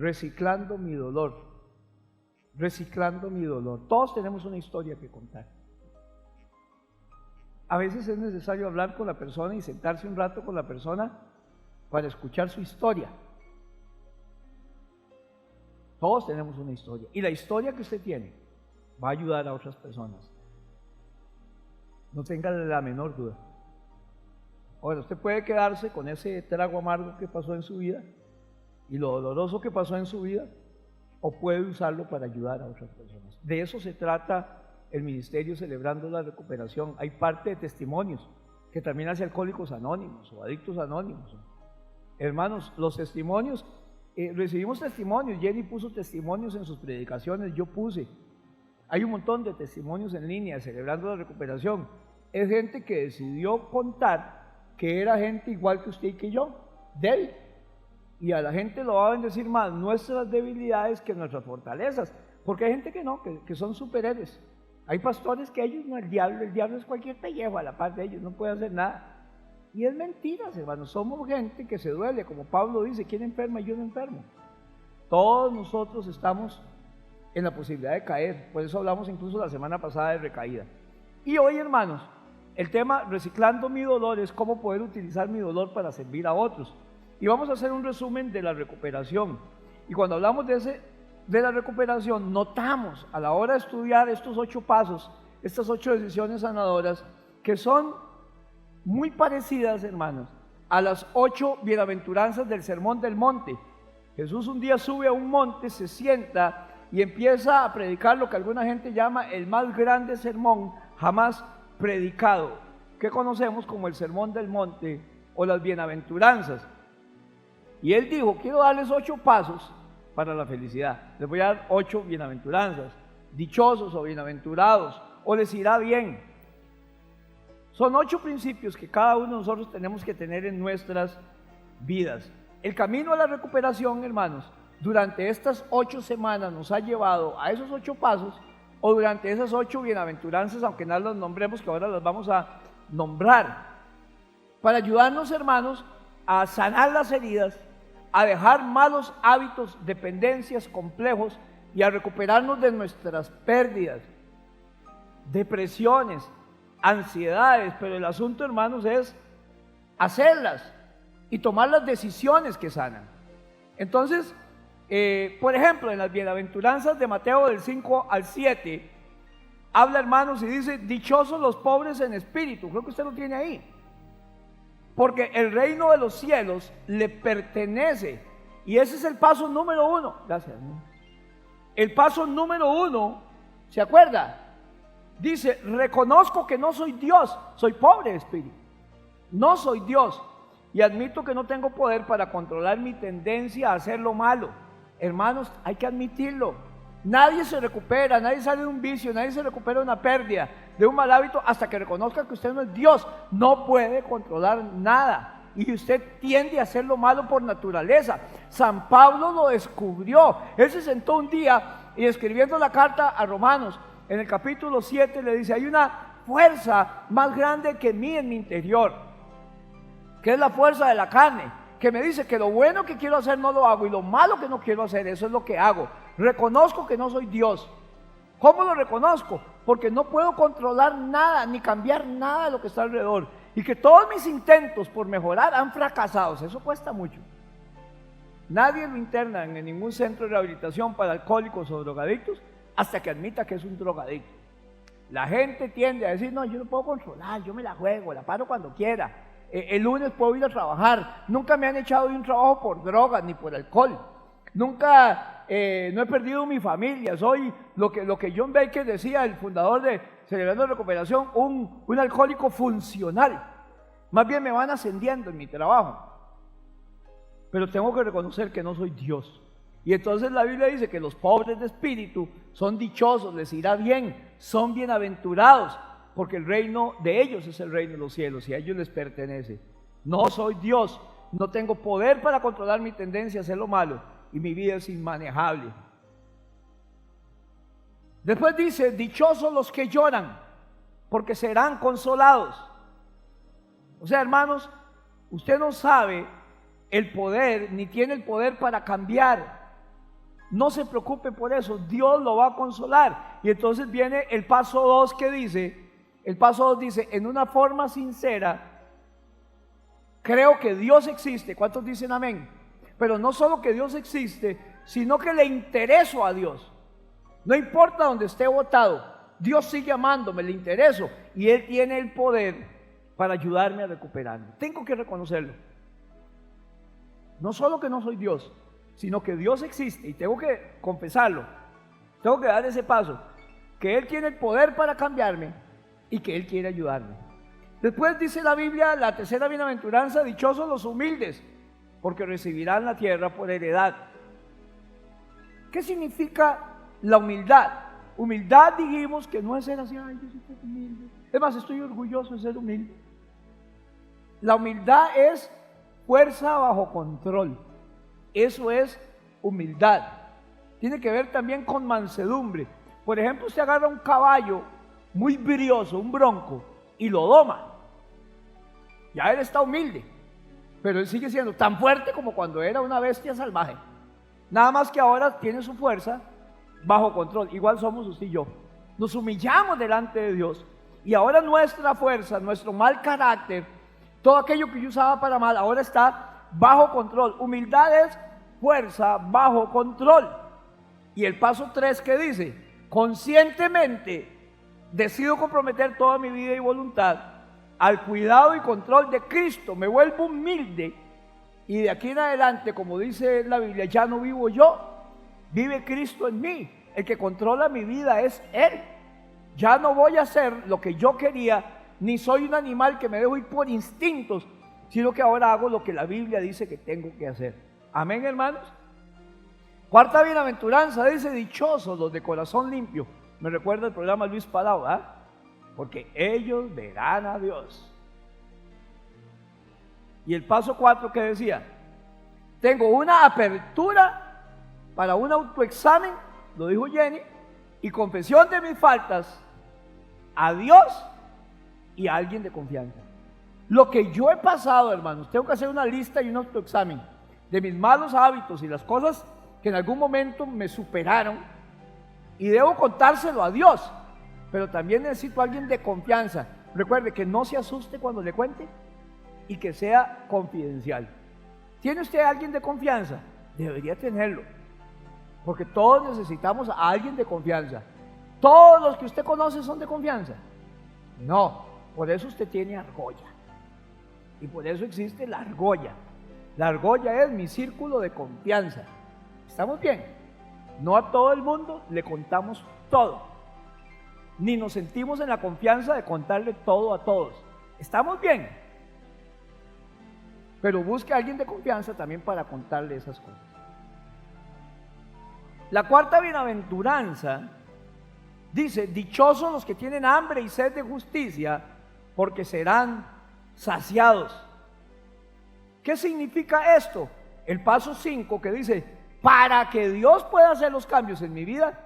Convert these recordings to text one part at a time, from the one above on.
reciclando mi dolor. Reciclando mi dolor. Todos tenemos una historia que contar. A veces es necesario hablar con la persona y sentarse un rato con la persona para escuchar su historia. Todos tenemos una historia. Y la historia que usted tiene va a ayudar a otras personas. No tenga la menor duda. Ahora, usted puede quedarse con ese trago amargo que pasó en su vida y lo doloroso que pasó en su vida, o puede usarlo para ayudar a otras personas. De eso se trata el ministerio Celebrando la Recuperación. Hay parte de testimonios que también hace Alcohólicos Anónimos o Adictos Anónimos. Hermanos, los testimonios, recibimos testimonios. Jenny puso testimonios en sus predicaciones, yo puse. Hay un montón de testimonios en línea Celebrando la Recuperación. Es gente que decidió contar que era gente igual que usted y que yo, débil. Y a la gente lo va a bendecir más nuestras debilidades que nuestras fortalezas, porque hay gente que no, que son superhéroes. Hay pastores que ellos no, el diablo es cualquier pellejo a la par de ellos, no puede hacer nada. Y es mentira, hermanos, somos gente que se duele, como Pablo dice, ¿quién enferma y yo no enfermo? Todos nosotros estamos en la posibilidad de caer, por eso hablamos incluso la semana pasada de recaída. Y hoy, hermanos, el tema reciclando mi dolor es cómo poder utilizar mi dolor para servir a otros. Y vamos a hacer un resumen de la recuperación. Y cuando hablamos de la recuperación, notamos a la hora de estudiar estos 8 pasos, estas 8 decisiones sanadoras, que son muy parecidas, hermanos, a las 8 bienaventuranzas del Sermón del Monte. Jesús un día sube a un monte, se sienta y empieza a predicar lo que alguna gente llama el más grande sermón jamás predicado, que conocemos como el Sermón del Monte o las bienaventuranzas. Y él dijo, quiero darles 8 pasos para la felicidad. Les voy a dar 8 bienaventuranzas. Dichosos o bienaventurados, o les irá bien. Son 8 principios que cada uno de nosotros tenemos que tener en nuestras vidas. El camino a la recuperación, hermanos, durante estas 8 semanas nos ha llevado a esos 8 pasos, o durante esas 8 bienaventuranzas, aunque no las nombremos, que ahora las vamos a nombrar, para ayudarnos, hermanos, a sanar las heridas, a dejar malos hábitos, dependencias, complejos, y a recuperarnos de nuestras pérdidas, depresiones, ansiedades. Pero el asunto, hermanos, es hacerlas y tomar las decisiones que sanan. Entonces, por ejemplo, en las bienaventuranzas de Mateo del 5 al 7, habla, hermanos, y dice, dichosos los pobres en espíritu. Creo que usted lo tiene ahí. Porque el reino de los cielos le pertenece. Y ese es el paso número 1. Gracias. El paso número 1, ¿se acuerda? Dice, reconozco que no soy Dios, soy pobre de espíritu. No soy Dios. Y admito que no tengo poder para controlar mi tendencia a hacer lo malo. Hermanos, hay que admitirlo. Nadie se recupera, nadie sale de un vicio, nadie se recupera de una pérdida, de un mal hábito, hasta que reconozca que usted no es Dios. No puede controlar nada. Y usted tiende a hacer lo malo por naturaleza. San Pablo lo descubrió. Él se sentó un día y escribiendo la carta a Romanos, en el capítulo 7 le dice, hay una fuerza más grande que mí en mi interior, que es la fuerza de la carne, que me dice que lo bueno que quiero hacer no lo hago y lo malo que no quiero hacer, eso es lo que hago. Reconozco que no soy Dios. ¿Cómo lo reconozco? Porque no puedo controlar nada ni cambiar nada de lo que está alrededor, y que todos mis intentos por mejorar han fracasado. Eso cuesta mucho. Nadie lo interna en ningún centro de rehabilitación para alcohólicos o drogadictos hasta que admita que es un drogadicto. La gente tiende a decir, no, yo no puedo controlar, yo me la juego, la paro cuando quiera. El lunes puedo ir a trabajar. Nunca me han echado de un trabajo por drogas ni por alcohol. Nunca no he perdido mi familia. Soy lo que John Baker decía, el fundador de Celebrando la Recuperación, un alcohólico funcional. Más bien me van ascendiendo en mi trabajo. Pero tengo que reconocer que no soy Dios. Y entonces la Biblia dice que los pobres de espíritu son dichosos, les irá bien, son bienaventurados, porque el reino de ellos es el reino de los cielos y a ellos les pertenece. No soy Dios, no tengo poder para controlar mi tendencia a hacer lo malo y mi vida es inmanejable. Después dice, dichosos los que lloran, porque serán consolados. O sea, hermanos, usted no sabe el poder, ni tiene el poder para cambiar No se preocupe por eso, Dios lo va a consolar. Y entonces viene el paso 2 que dice, el paso 2 dice, en una forma sincera, creo que Dios existe. ¿Cuántos dicen amén? Pero no solo que Dios existe, sino que le intereso a Dios. No importa donde esté botado, Dios sigue amándome, le intereso. Y Él tiene el poder para ayudarme a recuperarme. Tengo que reconocerlo. No solo que no soy Dios, sino que Dios existe y tengo que confesarlo. Tengo que dar ese paso, que Él tiene el poder para cambiarme y que Él quiere ayudarme. Después dice la Biblia, la tercera bienaventuranza, dichosos los humildes, porque recibirán la tierra por heredad. ¿Qué significa la humildad? Humildad, dijimos que no es ser así, ay, yo soy humilde. Es más, estoy orgulloso de ser humilde. La humildad es fuerza bajo control. Eso es humildad. Tiene que ver también con mansedumbre. Por ejemplo, usted agarra un caballo muy brioso, un bronco, y lo doma. Ya él está humilde, pero él sigue siendo tan fuerte como cuando era una bestia salvaje. Nada más que ahora tiene su fuerza bajo control. Igual somos usted y yo. Nos humillamos delante de Dios. Y ahora nuestra fuerza, nuestro mal carácter, todo aquello que yo usaba para mal, ahora está bajo control. Humildad es fuerza bajo control. Y el paso 3 que dice, conscientemente decido comprometer toda mi vida y voluntad al cuidado y control de Cristo. Me vuelvo humilde y de aquí en adelante, como dice la Biblia, ya no vivo yo, vive Cristo en mí. El que controla mi vida es Él. Ya no voy a hacer lo que yo quería, ni soy un animal que me dejo ir por instintos, sino que ahora hago lo que la Biblia dice que tengo que hacer. Amén, hermanos. Cuarta bienaventuranza dice, dichosos los de corazón limpio. Me recuerda el programa Luis Palau, ¿eh? Porque ellos verán a Dios. Y el paso 4 que decía, tengo una apertura para un autoexamen, lo dijo Jenny, y confesión de mis faltas a Dios y a alguien de confianza. Lo que yo he pasado, hermanos, tengo que hacer una lista y un autoexamen de mis malos hábitos y las cosas que en algún momento me superaron, y debo contárselo a Dios, pero también necesito a alguien de confianza. Recuerde que no se asuste cuando le cuente y que sea confidencial. ¿Tiene usted a alguien de confianza? Debería tenerlo, porque todos necesitamos a alguien de confianza. ¿Todos los que usted conoce son de confianza? No, por eso usted tiene argolla, y por eso existe la argolla. La argolla es mi círculo de confianza. ¿Estamos bien? No a todo el mundo le contamos todo, ni nos sentimos en la confianza de contarle todo a todos. ¿Estamos bien? Pero busque a alguien de confianza también para contarle esas cosas. La cuarta bienaventuranza dice, dichosos los que tienen hambre y sed de justicia, porque serán saciados. ¿Qué significa esto? El paso 5 que dice, para que Dios pueda hacer los cambios en mi vida,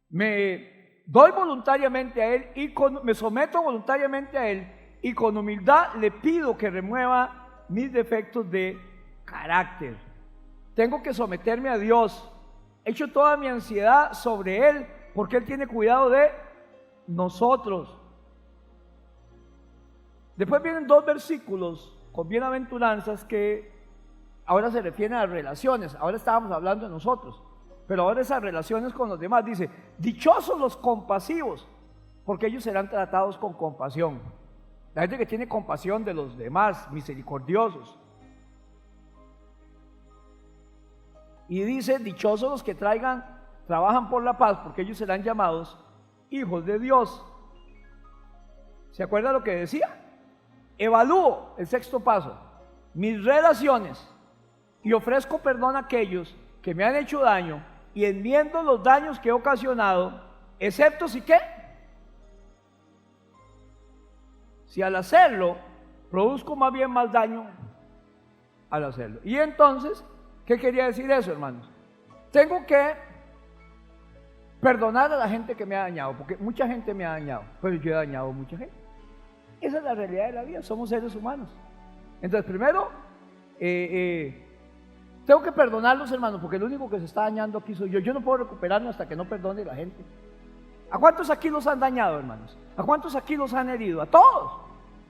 me doy voluntariamente a Él y me someto voluntariamente a Él, y con humildad le pido que remueva mis defectos de carácter. Tengo que someterme a Dios. Echo toda mi ansiedad sobre Él, porque Él tiene cuidado de nosotros. Después vienen 2 versículos con bienaventuranzas que ahora se refieren a relaciones. Ahora estábamos hablando de nosotros, pero ahora esas relaciones con los demás. Dice, dichosos los compasivos, porque ellos serán tratados con compasión. La gente que tiene compasión de los demás, misericordiosos. Y dice, dichosos los que trabajan por la paz, porque ellos serán llamados hijos de Dios. ¿Se acuerda lo que decía? Evalúo, el 6º paso, mis relaciones y ofrezco perdón a aquellos que me han hecho daño y enmiendo los daños que he ocasionado, excepto si qué, si al hacerlo produzco más bien más daño al hacerlo. Y entonces, ¿qué quería decir eso, hermanos? Tengo que perdonar a la gente que me ha dañado, porque mucha gente me ha dañado, pero yo he dañado a mucha gente. Esa es la realidad de la vida, somos seres humanos. Entonces, primero, Tengo que perdonarlos, hermanos, porque el único que se está dañando aquí soy yo. Yo no puedo recuperarme hasta que no perdone a la gente. ¿A cuántos aquí los han dañado, hermanos? ¿A cuántos aquí los han herido? A todos.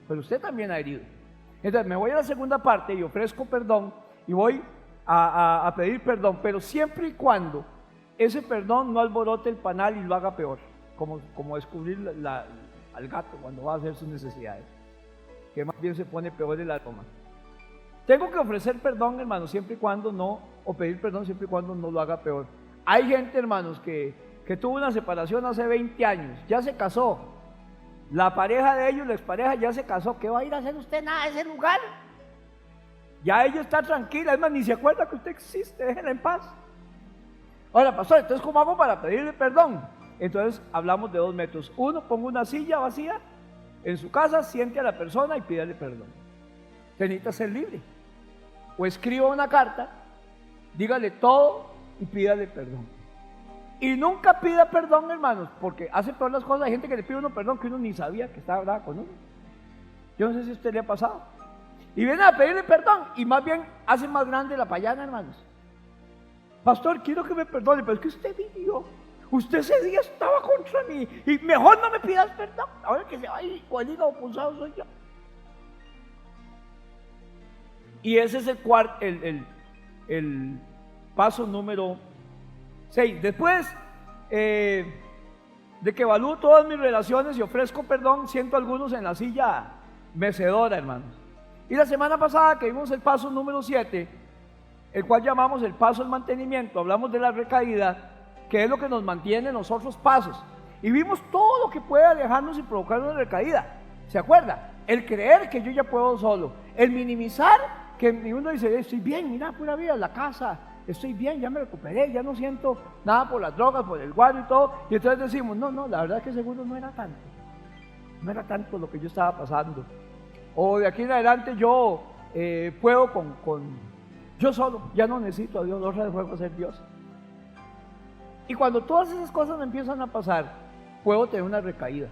Pero usted también ha herido. Entonces me voy a la segunda parte y ofrezco perdón y voy a pedir perdón, pero siempre y cuando ese perdón no alborote el panal y lo haga peor, como descubrir al gato cuando va a hacer sus necesidades, que más bien se pone peor el aroma. Tengo que ofrecer perdón, hermanos, siempre y cuando no, o pedir perdón siempre y cuando no lo haga peor. Hay gente, hermanos, que tuvo una separación hace 20 años, ya se casó, la pareja de ellos, la expareja ya se casó. ¿Qué va a ir a hacer usted nada de ese lugar? Ya ella está tranquila, es más, ni se acuerda que usted existe, déjela en paz. Ahora, pastor, entonces ¿cómo hago para pedirle perdón? Entonces hablamos de 2 métodos. Uno, ponga una silla vacía en su casa, siente a la persona y pídale perdón. Usted necesita ser libre. O escriba una carta, dígale todo y pídale perdón. Y nunca pida perdón, hermanos, porque hace todas las cosas. Hay gente que le pide uno perdón que uno ni sabía que estaba brava con uno. Yo no sé si a usted le ha pasado. Y viene a pedirle perdón y más bien hace más grande la payana, hermanos. Pastor, quiero que me perdone, pero es que usted vivió. Usted ese día estaba contra mí y mejor no me pidas perdón. Ahora que se va a ir con el hígado pulsado soy yo. Y ese es el paso número 6. Después de que evalúo todas mis relaciones y ofrezco perdón, siento a algunos en la silla mecedora, hermanos. Y la semana pasada que vimos el paso número 7, el cual llamamos el paso del mantenimiento, hablamos de la recaída, que es lo que nos mantiene en los otros pasos. Y vimos todo lo que puede alejarnos y provocar una recaída. ¿Se acuerda? El creer que yo ya puedo solo, el minimizar que uno dice, estoy bien, mira, pura vida, la casa, estoy bien, ya me recuperé, ya no siento nada por las drogas, por el guaro y todo. Y entonces decimos, no, la verdad es que seguro no era tanto lo que yo estaba pasando. O de aquí en adelante yo puedo yo solo, ya no necesito a Dios, otra vez vuelvo a ser Dios. Y cuando todas esas cosas me empiezan a pasar, puedo tener una recaída.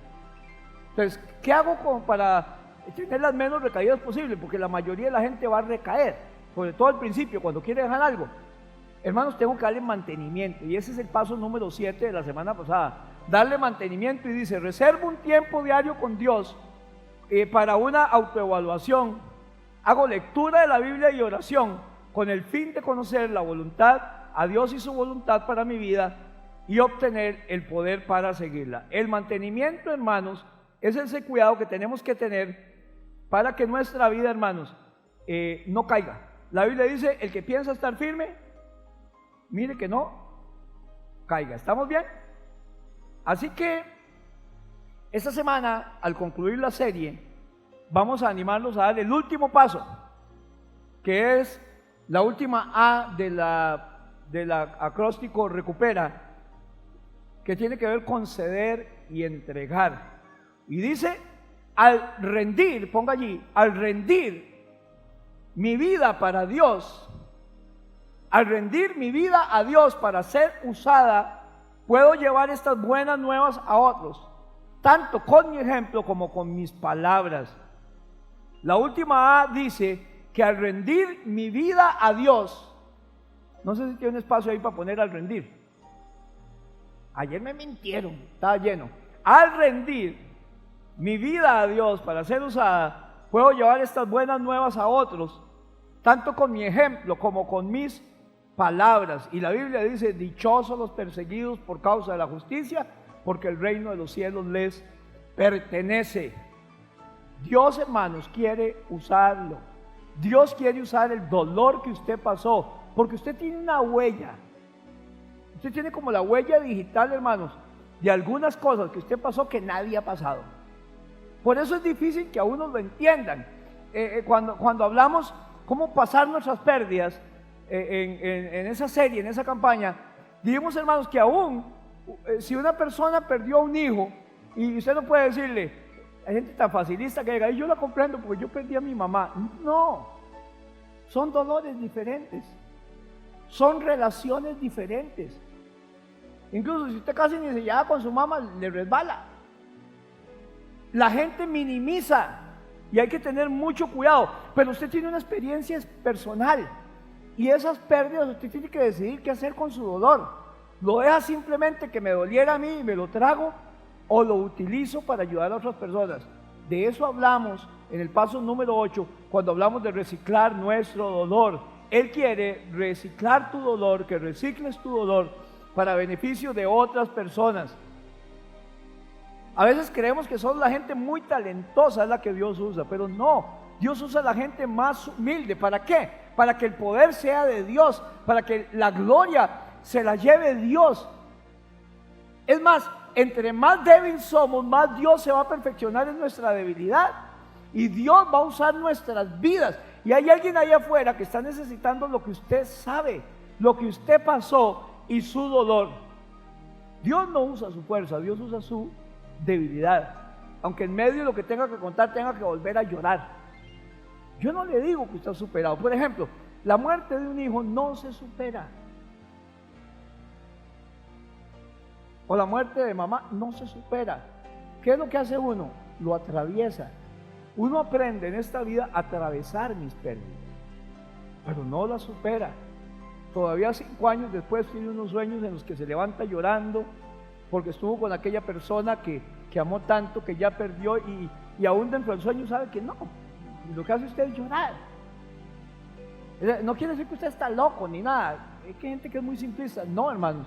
Entonces, ¿qué hago para tener las menos recaídas posibles? Porque la mayoría de la gente va a recaer, sobre todo al principio, cuando quiere dejar algo. Hermanos, tengo que darle mantenimiento, y ese es el paso número 7 de la semana pasada. Darle mantenimiento, y dice, reservo un tiempo diario con Dios para una autoevaluación. Hago lectura de la Biblia y oración con el fin de conocer la voluntad a Dios y su voluntad para mi vida y obtener el poder para seguirla. El mantenimiento, hermanos, es ese cuidado que tenemos que tener para que nuestra vida, hermanos, no caiga. La Biblia dice, el que piensa estar firme, mire que no caiga. ¿Estamos bien? Así que esta semana, al concluir la serie, vamos a animarlos a dar el último paso, que es la última A del acróstico recupera, que tiene que ver con ceder y entregar. Y dice, al rendir, ponga allí, al rendir mi vida para Dios, al rendir mi vida a Dios para ser usada, puedo llevar estas buenas nuevas a otros, tanto con mi ejemplo como con mis palabras. La última A dice que al rendir mi vida a Dios, no sé si tiene un espacio ahí para poner al rendir. Ayer me mintieron, estaba lleno. Al rendir mi vida a Dios para ser usada, puedo llevar estas buenas nuevas a otros, tanto con mi ejemplo como con mis palabras. Y la Biblia dice, dichosos los perseguidos por causa de la justicia, porque el reino de los cielos les pertenece. Dios, hermanos, quiere usarlo. Dios quiere usar el dolor que usted pasó, porque usted tiene una huella. Usted tiene como la huella digital, hermanos, de algunas cosas que usted pasó que nadie ha pasado. Por eso es difícil que a uno lo entiendan. Cuando hablamos cómo pasar nuestras pérdidas en esa serie, en esa campaña, dijimos, hermanos, que aún si una persona perdió a un hijo y usted no puede decirle, hay gente tan facilista que diga, yo la comprendo porque yo perdí a mi mamá. No, son dolores diferentes, son relaciones diferentes. Incluso si usted casi ni se lleva con su mamá, le resbala. La gente minimiza y hay que tener mucho cuidado, pero usted tiene una experiencia personal Y esas pérdidas usted tiene que decidir qué hacer con su dolor. ¿Lo deja simplemente que me doliera a mí y me lo trago? ¿O lo utilizo para ayudar a otras personas? De eso hablamos en el paso número 8, cuando hablamos de reciclar nuestro dolor. Él quiere reciclar tu dolor, que recicles tu dolor para beneficio de otras personas. A veces creemos que solo la gente muy talentosa es la que Dios usa, pero no. Dios usa a la gente más humilde. ¿Para qué? Para que el poder sea de Dios, para que la gloria se la lleve Dios. Es más, entre más débiles somos, más Dios se va a perfeccionar en nuestra debilidad. Y Dios va a usar nuestras vidas. Y hay alguien allá afuera que está necesitando lo que usted sabe, lo que usted pasó y su dolor. Dios no usa su fuerza, Dios usa su debilidad. Aunque en medio de lo que tenga que contar, tenga que volver a llorar. Yo no le digo que usted ha superado. Por ejemplo, la muerte de un hijo no se supera. O la muerte de mamá no se supera. ¿Qué es lo que hace uno? Lo atraviesa. Uno aprende en esta vida a atravesar mis pérdidas, pero no la supera. Todavía 5 años después tiene unos sueños en los que se levanta llorando porque estuvo con aquella persona que amó tanto, que ya perdió, y aún dentro del sueño sabe que no. Y lo que hace usted es llorar. No quiere decir que usted está loco ni nada. Es que hay gente que es muy simplista. No, hermanos,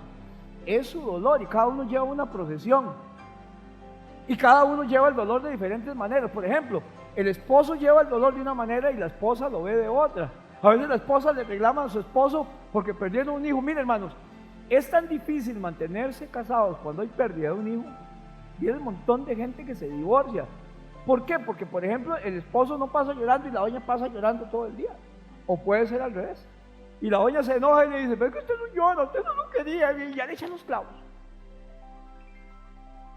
es su dolor y cada uno lleva una procesión. Y cada uno lleva el dolor de diferentes maneras. Por ejemplo, el esposo lleva el dolor de una manera y la esposa lo ve de otra. A veces la esposa le reclama a su esposo porque perdieron un hijo. Miren, hermanos, es tan difícil mantenerse casados cuando hay pérdida de un hijo. Y hay un montón de gente que se divorcia. ¿Por qué? Porque, por ejemplo, el esposo no pasa llorando y la doña pasa llorando todo el día. O puede ser al revés. Y la doña se enoja y le dice, pero es que usted no llora, usted no lo quería, y ya le echan los clavos.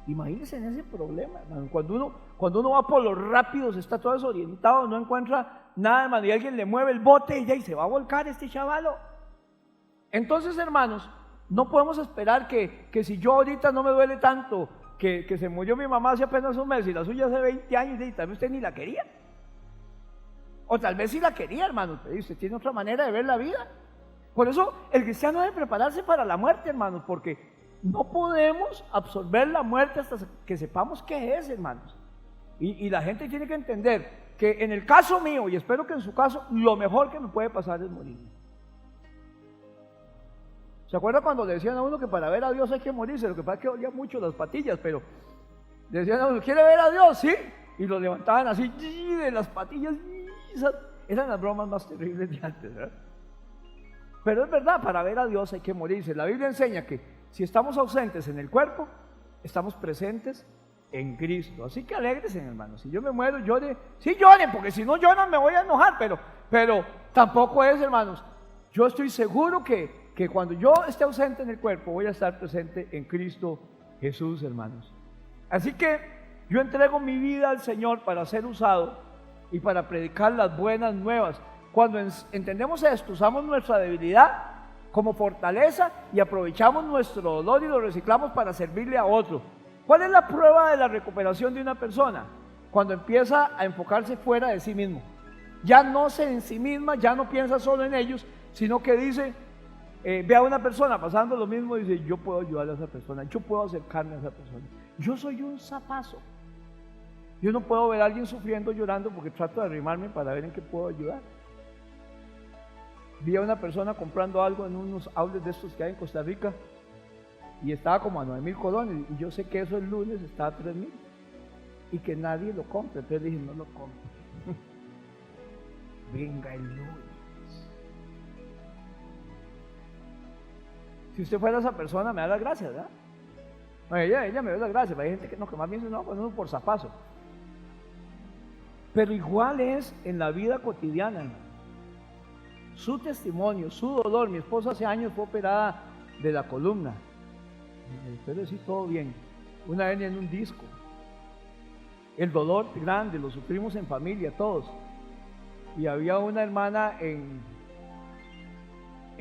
Imagínense en ese problema, hermano. Cuando uno va por los rápidos, está todo desorientado, no encuentra nada, hermano, y alguien le mueve el bote y se va a volcar este chavalo. Entonces, hermanos, no podemos esperar que si yo ahorita no me duele tanto, que se murió mi mamá hace apenas un mes y la suya hace 20 años, y tal vez usted ni la quería. O tal vez sí la quería, hermano, pero usted tiene otra manera de ver la vida. Por eso el cristiano debe prepararse para la muerte, hermanos, porque no podemos absorber la muerte hasta que sepamos qué es, hermanos. Y la gente tiene que entender que en el caso mío, y espero que en su caso, lo mejor que me puede pasar es morir. ¿Se acuerda cuando le decían a uno que para ver a Dios hay que morirse? Lo que pasa es que dolía mucho las patillas, pero le decían a uno, ¿quiere ver a Dios? Sí. Y lo levantaban así de las patillas. Eran las bromas más terribles de antes, ¿verdad? Pero es verdad, para ver a Dios hay que morirse. La Biblia enseña que si estamos ausentes en el cuerpo, estamos presentes en Cristo. Así que alégresen, hermanos. Si yo me muero, lloren. Sí lloren, porque si no lloran me voy a enojar, pero tampoco es, hermanos. Yo estoy seguro que cuando yo esté ausente en el cuerpo, voy a estar presente en Cristo Jesús, hermanos. Así que yo entrego mi vida al Señor para ser usado y para predicar las buenas nuevas. Cuando entendemos esto, usamos nuestra debilidad como fortaleza y aprovechamos nuestro dolor y lo reciclamos para servirle a otro. ¿Cuál es la prueba de la recuperación de una persona? Cuando empieza a enfocarse fuera de sí mismo. Ya no se en sí misma, ya no piensa solo en ellos, sino que dice, ve a una persona pasando lo mismo y dice, yo puedo ayudar a esa persona, yo puedo acercarme a esa persona. Yo soy un zapazo. Yo no puedo ver a alguien sufriendo, llorando, porque trato de arrimarme para ver en qué puedo ayudar. Vi a una persona comprando algo en unos outlets de estos que hay en Costa Rica y estaba como a 9,000 colones, y yo sé que eso el lunes está a 3,000 y que nadie lo compra. Entonces dije, no lo compro. Venga el lunes. Si usted fuera esa persona, me da las gracias, ¿verdad? Bueno, ella me da las gracias. Hay gente que no, que más bien dice, no, pues no, por zapazo. Pero igual es en la vida cotidiana, hermano. Su testimonio, su dolor. Mi esposa hace años fue operada de la columna. Pero sí, todo bien. Una hernia en un disco. El dolor grande, lo sufrimos en familia todos. Y había una hermana en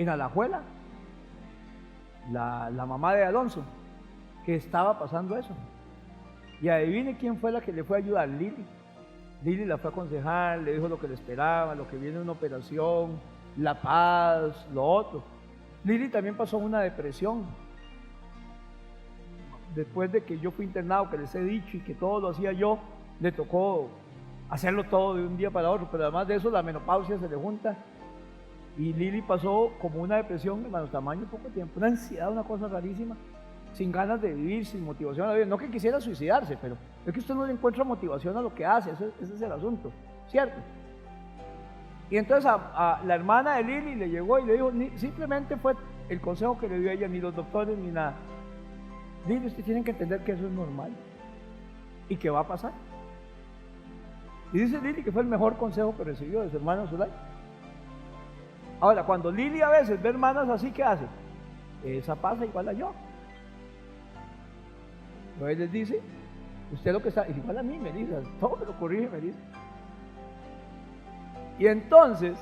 Alajuela, la mamá de Alonso, que estaba pasando eso. Y adivine quién fue la que le fue a ayudar. Lili la fue a aconsejar, le dijo lo que le esperaba, lo que viene una operación. la paz, lo otro. Lili también pasó una depresión. Después de que yo fui internado, que les he dicho, y que todo lo hacía yo, le tocó hacerlo todo de un día para otro, pero además de eso la menopausia se le junta. Y Lili pasó como una depresión, hermano, tamaño poco tiempo, una ansiedad, una cosa rarísima, sin ganas de vivir, sin motivación a la vida. No que quisiera suicidarse, pero es que usted no le encuentra motivación a lo que hace, ese es el asunto, ¿cierto? Y entonces a la hermana de Lili le llegó y le dijo, simplemente fue el consejo que le dio ella, ni los doctores ni nada. Lili, ustedes tienen que entender que eso es normal y que va a pasar. Y dice Lili que fue el mejor consejo que recibió de su hermana Zulay. Ahora, cuando Lili a veces ve hermanas así, ¿qué hace? Esa pasa igual a yo. Entonces les dice, usted lo que está, igual a mí, Melissa, todo me lo corrige, Melissa. Y entonces,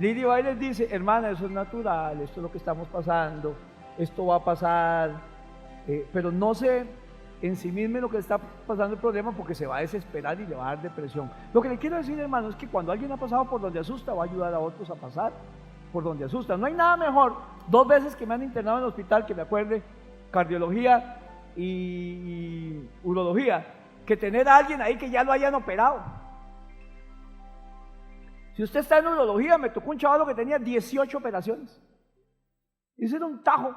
Lili va y les dice, hermana, eso es natural, esto es lo que estamos pasando, esto va a pasar, pero no se ensimisme lo que está pasando el problema porque se va a desesperar y le va a dar depresión. Lo que le quiero decir, hermano, es que cuando alguien ha pasado por donde asusta, va a ayudar a otros a pasar por donde asusta. No hay nada mejor, 2 veces que me han internado en el hospital, que me acuerde, cardiología y urología, que tener a alguien ahí que ya lo hayan operado. Si usted está en urología, me tocó un chaval que tenía 18 operaciones. Ese era un tajo.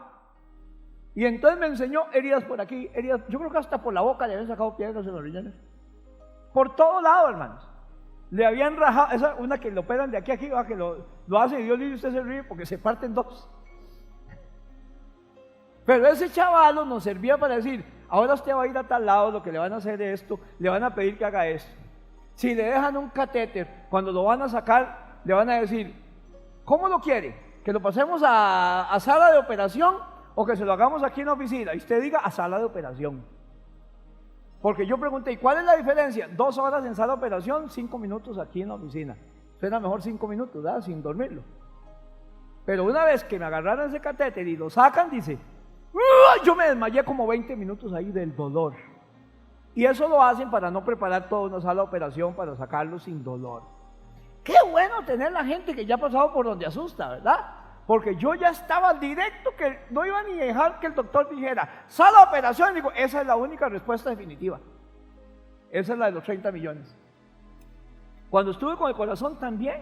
Y entonces me enseñó heridas por aquí, heridas, yo creo que hasta por la boca le habían sacado piedras en los riñones. Por todo lado, hermanos. Le habían rajado, esa una que lo operan de aquí a aquí, que lo hace y Dios le dice, usted se ríe porque se parten 2. Pero ese chaval nos servía para decir, ahora usted va a ir a tal lado, lo que le van a hacer es esto, le van a pedir que haga esto. Si le dejan un catéter, cuando lo van a sacar, le van a decir, ¿cómo lo quiere? ¿Que lo pasemos a sala de operación o que se lo hagamos aquí en la oficina? Y usted diga, a sala de operación. Porque yo pregunté, ¿y cuál es la diferencia? 2 horas en sala de operación, 5 minutos aquí en la oficina. Suena mejor 5 minutos, ¿verdad? Sin dormirlo. Pero una vez que me agarraron ese catéter y lo sacan, dice, yo me desmayé como 20 minutos ahí del dolor. Y eso lo hacen para no preparar toda una sala de operación para sacarlo sin dolor. Qué bueno tener la gente que ya ha pasado por donde asusta, ¿verdad? Porque yo ya estaba directo que no iba ni a dejar que el doctor dijera, sala de operación. Y digo, esa es la única respuesta definitiva. Esa es la de los 30 millones. Cuando estuve con el corazón también.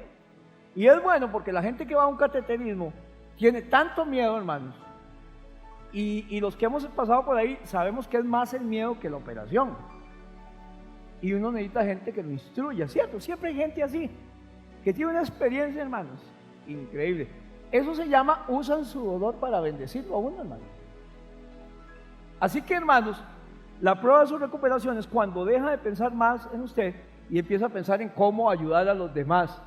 Y es bueno porque la gente que va a un cateterismo tiene tanto miedo, hermanos. Y los que hemos pasado por ahí sabemos que es más el miedo que la operación. Y uno necesita gente que lo instruya, ¿cierto? Siempre hay gente así, que tiene una experiencia, hermanos, increíble. Eso se llama, usan su dolor para bendecirlo a uno, hermanos. Así que, hermanos, la prueba de su recuperación es cuando deja de pensar más en usted y empieza a pensar en cómo ayudar a los demás.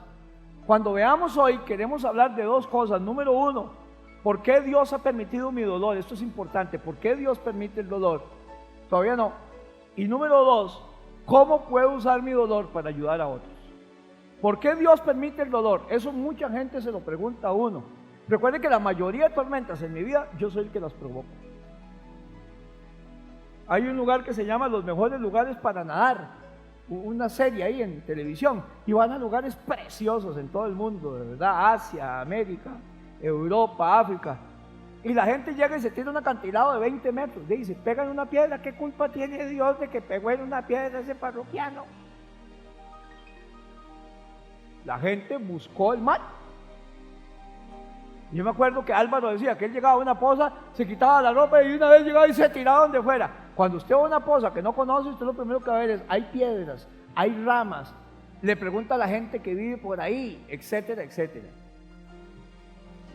Cuando veamos hoy, queremos hablar de 2 cosas. Número 1, ¿por qué Dios ha permitido mi dolor? Esto es importante. ¿Por qué Dios permite el dolor? Todavía no. Y número 2, ¿cómo puedo usar mi dolor para ayudar a otros? ¿Por qué Dios permite el dolor? Eso mucha gente se lo pregunta a uno. Recuerde que la mayoría de tormentas en mi vida, yo soy el que las provoco. Hay un lugar que se llama Los Mejores Lugares para Nadar, una serie ahí en televisión, y van a lugares preciosos en todo el mundo, de verdad, Asia, América, Europa, África, y la gente llega y se tira un acantilado de 20 metros, dice, pegan una piedra, ¿qué culpa tiene Dios de que pegó en una piedra ese parroquiano? La gente buscó el mal. Yo me acuerdo que Álvaro decía que él llegaba a una poza, se quitaba la ropa y una vez llegaba y se tiraba donde fuera. Cuando usted va a una poza que no conoce, usted lo primero que va a ver es, hay piedras, hay ramas, le pregunta a la gente que vive por ahí, etcétera, etcétera.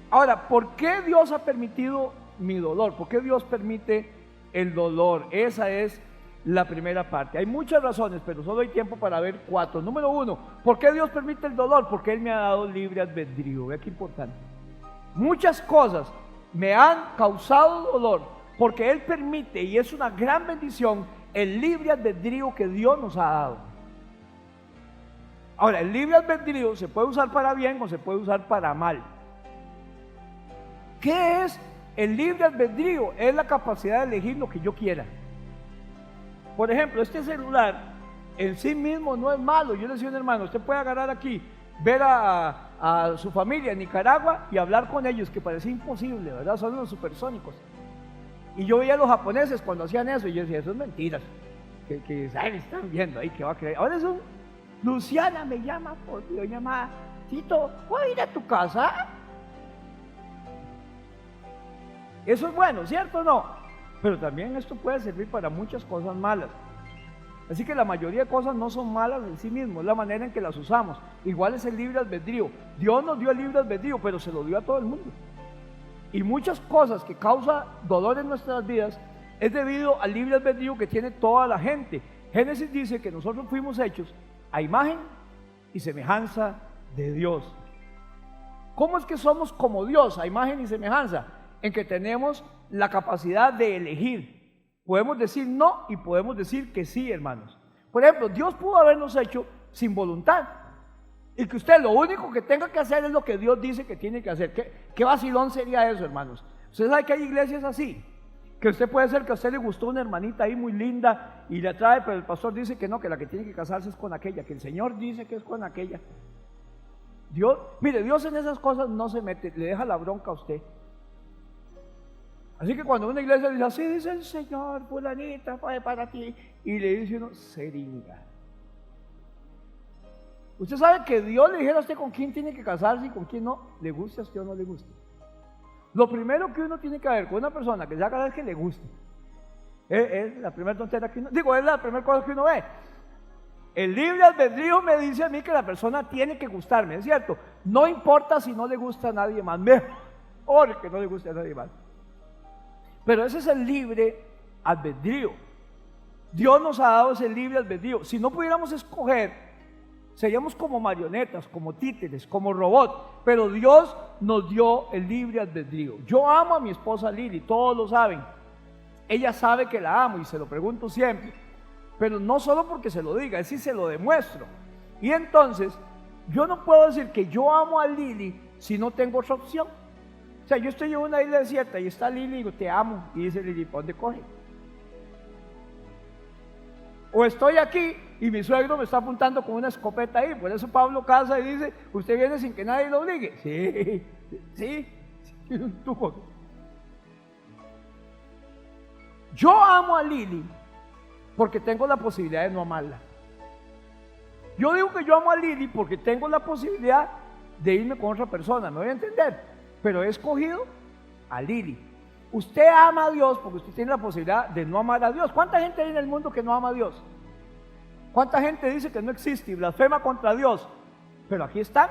Ahora, ¿por qué Dios ha permitido mi dolor? ¿Por qué Dios permite el dolor? Esa es la primera parte. Hay muchas razones, pero solo hay tiempo para ver 4. Número 1, ¿por qué Dios permite el dolor? Porque Él me ha dado libre albedrío. Vea qué importante. Muchas cosas me han causado dolor porque Él permite, y es una gran bendición, el libre albedrío que Dios nos ha dado. Ahora, el libre albedrío se puede usar para bien o se puede usar para mal. ¿Qué es el libre albedrío? Es la capacidad de elegir lo que yo quiera. Por ejemplo, este celular en sí mismo no es malo. Yo le decía a un hermano, usted puede agarrar aquí, ver a a su familia en Nicaragua y hablar con ellos, que parecía imposible, ¿verdad? Son unos supersónicos. Y yo veía a los japoneses cuando hacían eso y yo decía, eso es mentiras, que ay, me están viendo ahí, que va a creer. Ahora es un, Luciana me llama por videollamada, Tito, ¿puedo ir a tu casa? Eso es bueno, ¿cierto o no? Pero también esto puede servir para muchas cosas malas. Así que la mayoría de cosas no son malas en sí mismos, es la manera en que las usamos. Igual es el libre albedrío. Dios nos dio el libre albedrío, pero se lo dio a todo el mundo. Y muchas cosas que causan dolor en nuestras vidas es debido al libre albedrío que tiene toda la gente. Génesis dice que nosotros fuimos hechos a imagen y semejanza de Dios. ¿Cómo es que somos como Dios, a imagen y semejanza? En que tenemos la capacidad de elegir. Podemos decir no y podemos decir que sí, hermanos. Por ejemplo, Dios pudo habernos hecho sin voluntad y que usted lo único que tenga que hacer es lo que Dios dice que tiene que hacer. ¿Qué vacilón sería eso, hermanos? Usted sabe que hay iglesias así, que usted puede ser que a usted le gustó una hermanita ahí muy linda y le atrae, pero el pastor dice que no, que la que tiene que casarse es con aquella, que el Señor dice que es con aquella. Dios, mire, Dios en esas cosas no se mete, le deja la bronca a usted. Así que cuando una iglesia dice, así dice el Señor, fulanita, fue para ti, y le dice uno, seringa. Usted sabe que Dios le dijera a usted con quién tiene que casarse y con quién no, le guste a usted o no le guste. Lo primero que uno tiene que ver con una persona que se va a casar es que le guste. Es la primera tontera que uno, es la primera cosa que uno ve. El libre albedrío me dice a mí que la persona tiene que gustarme, ¿es cierto? No importa si no le gusta a nadie más, mejor que no le guste a nadie más. Pero ese es el libre albedrío. Dios nos ha dado ese libre albedrío. Si no pudiéramos escoger, seríamos como marionetas, como títeres, como robots. Pero Dios nos dio el libre albedrío. Yo amo a mi esposa Lili, todos lo saben. Ella sabe que la amo y se lo pregunto siempre. Pero no solo porque se lo diga, es si se lo demuestro. Y entonces, yo no puedo decir que yo amo a Lili si no tengo otra opción. O sea, yo estoy en una isla desierta y está Lili y digo, te amo. Y dice Lili, ¿para dónde coge? O estoy aquí y mi suegro me está apuntando con una escopeta ahí. Por eso Pablo casa y dice, ¿usted viene sin que nadie lo obligue? Sí, un tubo. Yo amo a Lili porque tengo la posibilidad de no amarla. Yo digo que yo amo a Lili porque tengo la posibilidad de irme con otra persona, me voy a entender. Pero he escogido a Lili. Usted ama a Dios porque usted tiene la posibilidad de no amar a Dios. ¿Cuánta gente hay en el mundo que no ama a Dios? ¿Cuánta gente dice que no existe y blasfema contra Dios? Pero aquí están.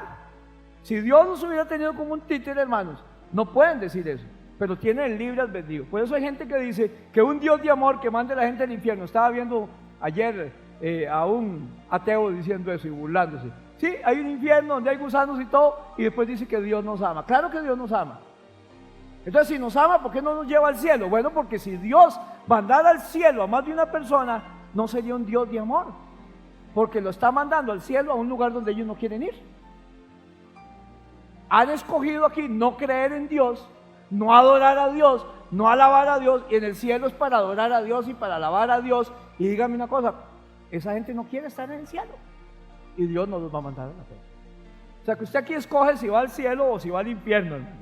Si Dios nos hubiera tenido como un títere, hermanos, no pueden decir eso, pero tienen el libre albedrío. Por eso hay gente que dice que un Dios de amor que mande a la gente al infierno. Estaba viendo ayer a un ateo diciendo eso y burlándose. Sí, hay un infierno donde hay gusanos y todo, y después dice que Dios nos ama. Claro que Dios nos ama. Entonces, si nos ama, ¿por qué no nos lleva al cielo? Bueno, porque si Dios mandara al cielo a más de una persona, no sería un Dios de amor, porque lo está mandando al cielo a un lugar donde ellos no quieren ir. Han escogido aquí no creer en Dios, no adorar a Dios, no alabar a Dios, y en el cielo es para adorar a Dios y para alabar a Dios. Y dígame una cosa, esa gente no quiere estar en el cielo. Y Dios no los va a mandar a la fe. O sea que usted aquí escoge si va al cielo o si va al infierno, hermano.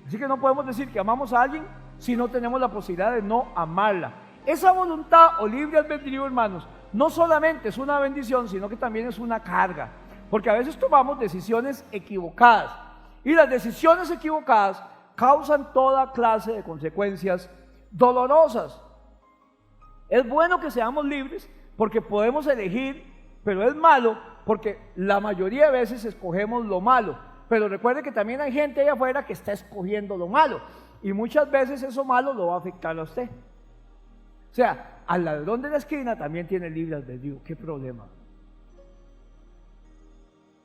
Así que no podemos decir que amamos a alguien si no tenemos la posibilidad de no amarla. Esa voluntad o libre albedrío, hermanos, no solamente es una bendición, sino que también es una carga. Porque a veces tomamos decisiones equivocadas. Y las decisiones equivocadas causan toda clase de consecuencias dolorosas. Es bueno que seamos libres porque podemos elegir, pero es malo porque la mayoría de veces escogemos lo malo. Pero recuerde que también hay gente allá afuera que está escogiendo lo malo y muchas veces eso malo lo va a afectar a usted. O sea, al ladrón de la esquina también tiene libre albedrío. ¿Qué problema?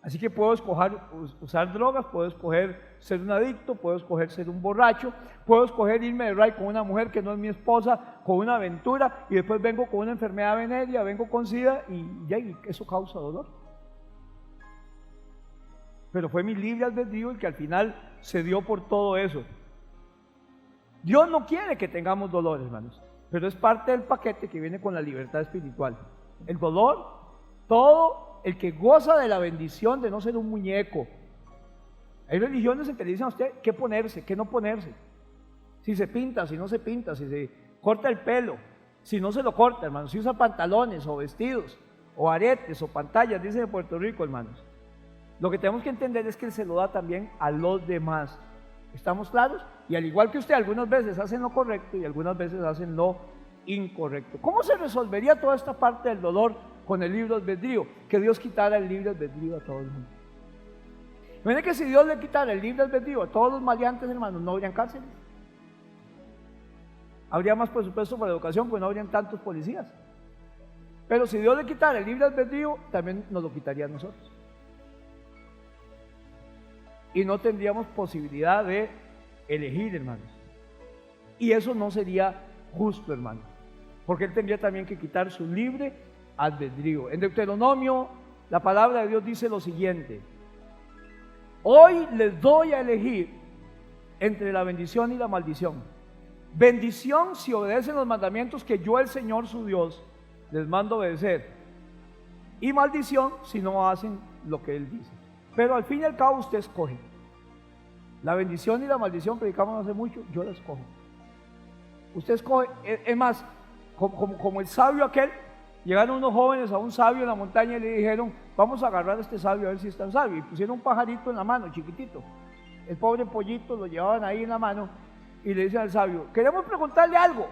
Así que puedo escoger usar drogas, puedo escoger ser un adicto, puedo escoger ser un borracho, puedo escoger irme de ride con una mujer que no es mi esposa, con una aventura, y después vengo con una enfermedad venérea, vengo con SIDA y eso causa dolor. Pero fue mi libre albedrío el que al final se dio por todo eso. Dios no quiere que tengamos dolor, hermanos, pero es parte del paquete que viene con la libertad espiritual. El dolor, todo el que goza de la bendición de no ser un muñeco, Hay religiones en que le dicen a usted qué ponerse, qué no ponerse. Si se pinta, si no se pinta, si se corta el pelo, si no se lo corta, hermanos, si usa pantalones o vestidos, o aretes o pantallas, dicen en Puerto Rico, hermanos. Lo que tenemos que entender es que Él se lo da también a los demás. ¿Estamos claros? Y al igual que usted, algunas veces hacen lo correcto y algunas veces hacen lo incorrecto. ¿Cómo se resolvería toda esta parte del dolor con el libre albedrío? Que Dios quitara el libre albedrío a todo el mundo. Miren que si Dios le quitara el libre albedrío a todos los maleantes, hermanos, no habrían cárceles. Habría más presupuesto para la educación, porque no habrían tantos policías. Pero si Dios le quitara el libre albedrío, también nos lo quitaría a nosotros. Y no tendríamos posibilidad de elegir, hermanos. Y eso no sería justo, hermanos, porque Él tendría también que quitar su libre albedrío. En Deuteronomio, la palabra de Dios dice lo siguiente: hoy les doy a elegir entre la bendición y la maldición. Bendición si obedecen los mandamientos que yo, el Señor su Dios, les mando obedecer, y maldición si no hacen lo que Él dice. Pero al fin y al cabo usted escoge. La bendición y la maldición, predicamos hace mucho, yo la escojo. Usted escoge. Es más, como el sabio aquel, llegaron unos jóvenes a un sabio en la montaña y le dijeron: vamos a agarrar a este sabio a ver si es tan sabio. Y pusieron un pajarito en la mano, chiquitito. El pobre pollito lo llevaban ahí en la mano y le dicen al sabio: queremos preguntarle algo.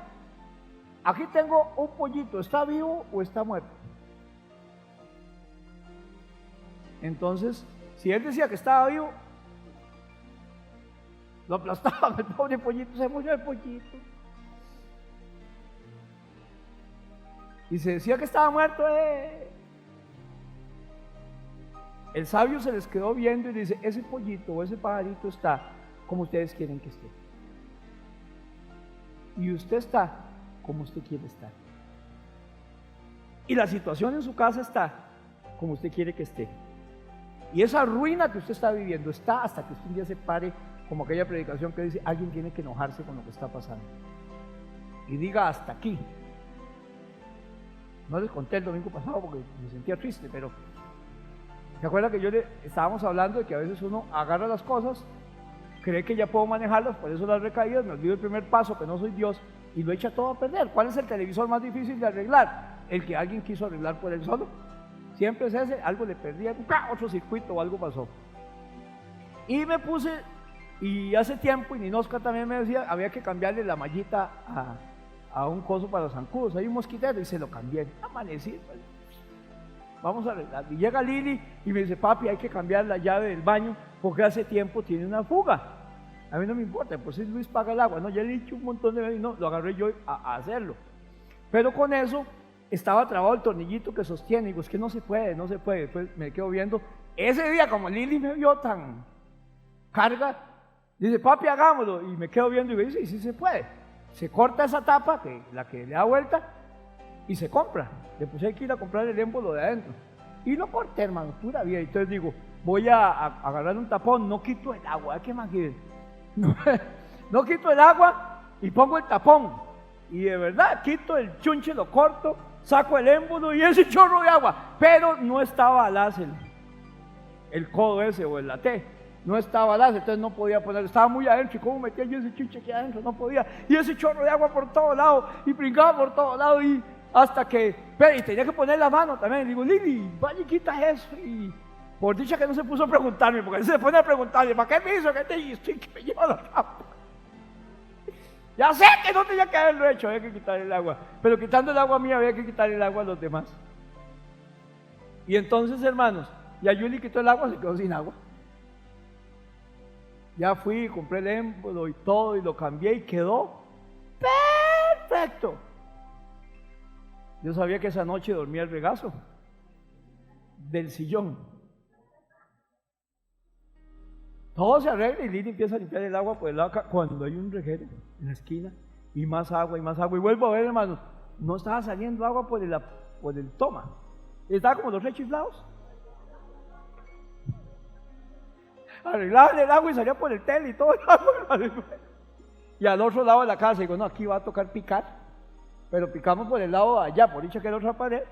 Aquí tengo un pollito, ¿está vivo o está muerto? Entonces, si él decía que estaba vivo, lo aplastaban, el pobre pollito, se murió el pollito. Y se decía que estaba muerto. El sabio se les quedó viendo y dice: ese pollito o ese pajarito está como ustedes quieren que esté. Y usted está como usted quiere estar. Y la situación en su casa está como usted quiere que esté. Y esa ruina que usted está viviendo está hasta que usted un día se pare, como aquella predicación que dice: alguien tiene que enojarse con lo que está pasando. Y diga: hasta aquí. No les conté el domingo pasado porque me sentía triste, pero ¿se acuerdan que estábamos hablando de que a veces uno agarra las cosas, cree que ya puedo manejarlas, por eso las recaídas, me olvido el primer paso, que no soy Dios, y lo echa todo a perder? ¿Cuál es el televisor más difícil de arreglar? El que alguien quiso arreglar por él solo. Siempre es ese, algo le perdía, otro circuito o algo pasó. Y me puse, y hace tiempo, y Ninosca también me decía, había que cambiarle la mallita a un coso para los zancudos. Hay un mosquitero y se lo cambié. Amanecí, pues, vamos a arreglar. Y llega Lili y me dice: papi, hay que cambiar la llave del baño porque hace tiempo tiene una fuga. A mí no me importa, pues si Luis paga el agua. No, ya le he dicho un montón de veces, no, lo agarré yo a hacerlo. Pero con eso estaba trabado el tornillito que sostiene. Y digo: es que no se puede. Después me quedo viendo. Ese día, como Lili me vio tan carga, dice: papi, hagámoslo. Y me quedo viendo y digo: sí se puede. Se corta esa tapa, la que le da vuelta, y se compra. Le puse que ir a comprar el émbolo de adentro. Y lo corté, hermano, pura vida. Entonces digo: voy a agarrar un tapón, no quito el agua. ¿Qué más quieres? No quito el agua y pongo el tapón. Y de verdad, quito el chunche, lo corto, saco el émbolo y ese chorro de agua. Pero no estaba alaz el codo ese o el latte. No estaba alaz, entonces no podía ponerlo. Estaba muy adentro. ¿Y cómo metía yo ese chunche aquí adentro? No podía. Y ese chorro de agua por todo lado. Y brincaba por todo lado. Y hasta que, y tenía que poner la mano también. Y digo: Lili, vaya y quita eso. Y por dicha que no se puso a preguntarme, porque se pone a preguntarme: ¿para qué me hizo? ¿Qué te hizo? ¿Y que me lleva la tapa? Ya sé que no tenía que haberlo hecho, había que quitar el agua. Pero quitando el agua mía, había que quitar el agua a los demás. Y entonces, hermanos, ya Yuli quitó el agua, se quedó sin agua. Ya fui, compré el émbolo y todo, y lo cambié y quedó perfecto. Yo sabía que esa noche dormía el regazo del sillón. Todo se arregla y Lili empieza a limpiar el agua por el lado acá, cuando hay un reguero en la esquina, y más agua. Y vuelvo a ver, hermanos, no estaba saliendo agua por el toma. Estaba como los rechiflados. Arreglaban el agua y salía por el tele y todo el agua. Y al otro lado de la casa, digo: no, aquí va a tocar picar. Pero picamos por el lado de allá, por dicha que era otra pared,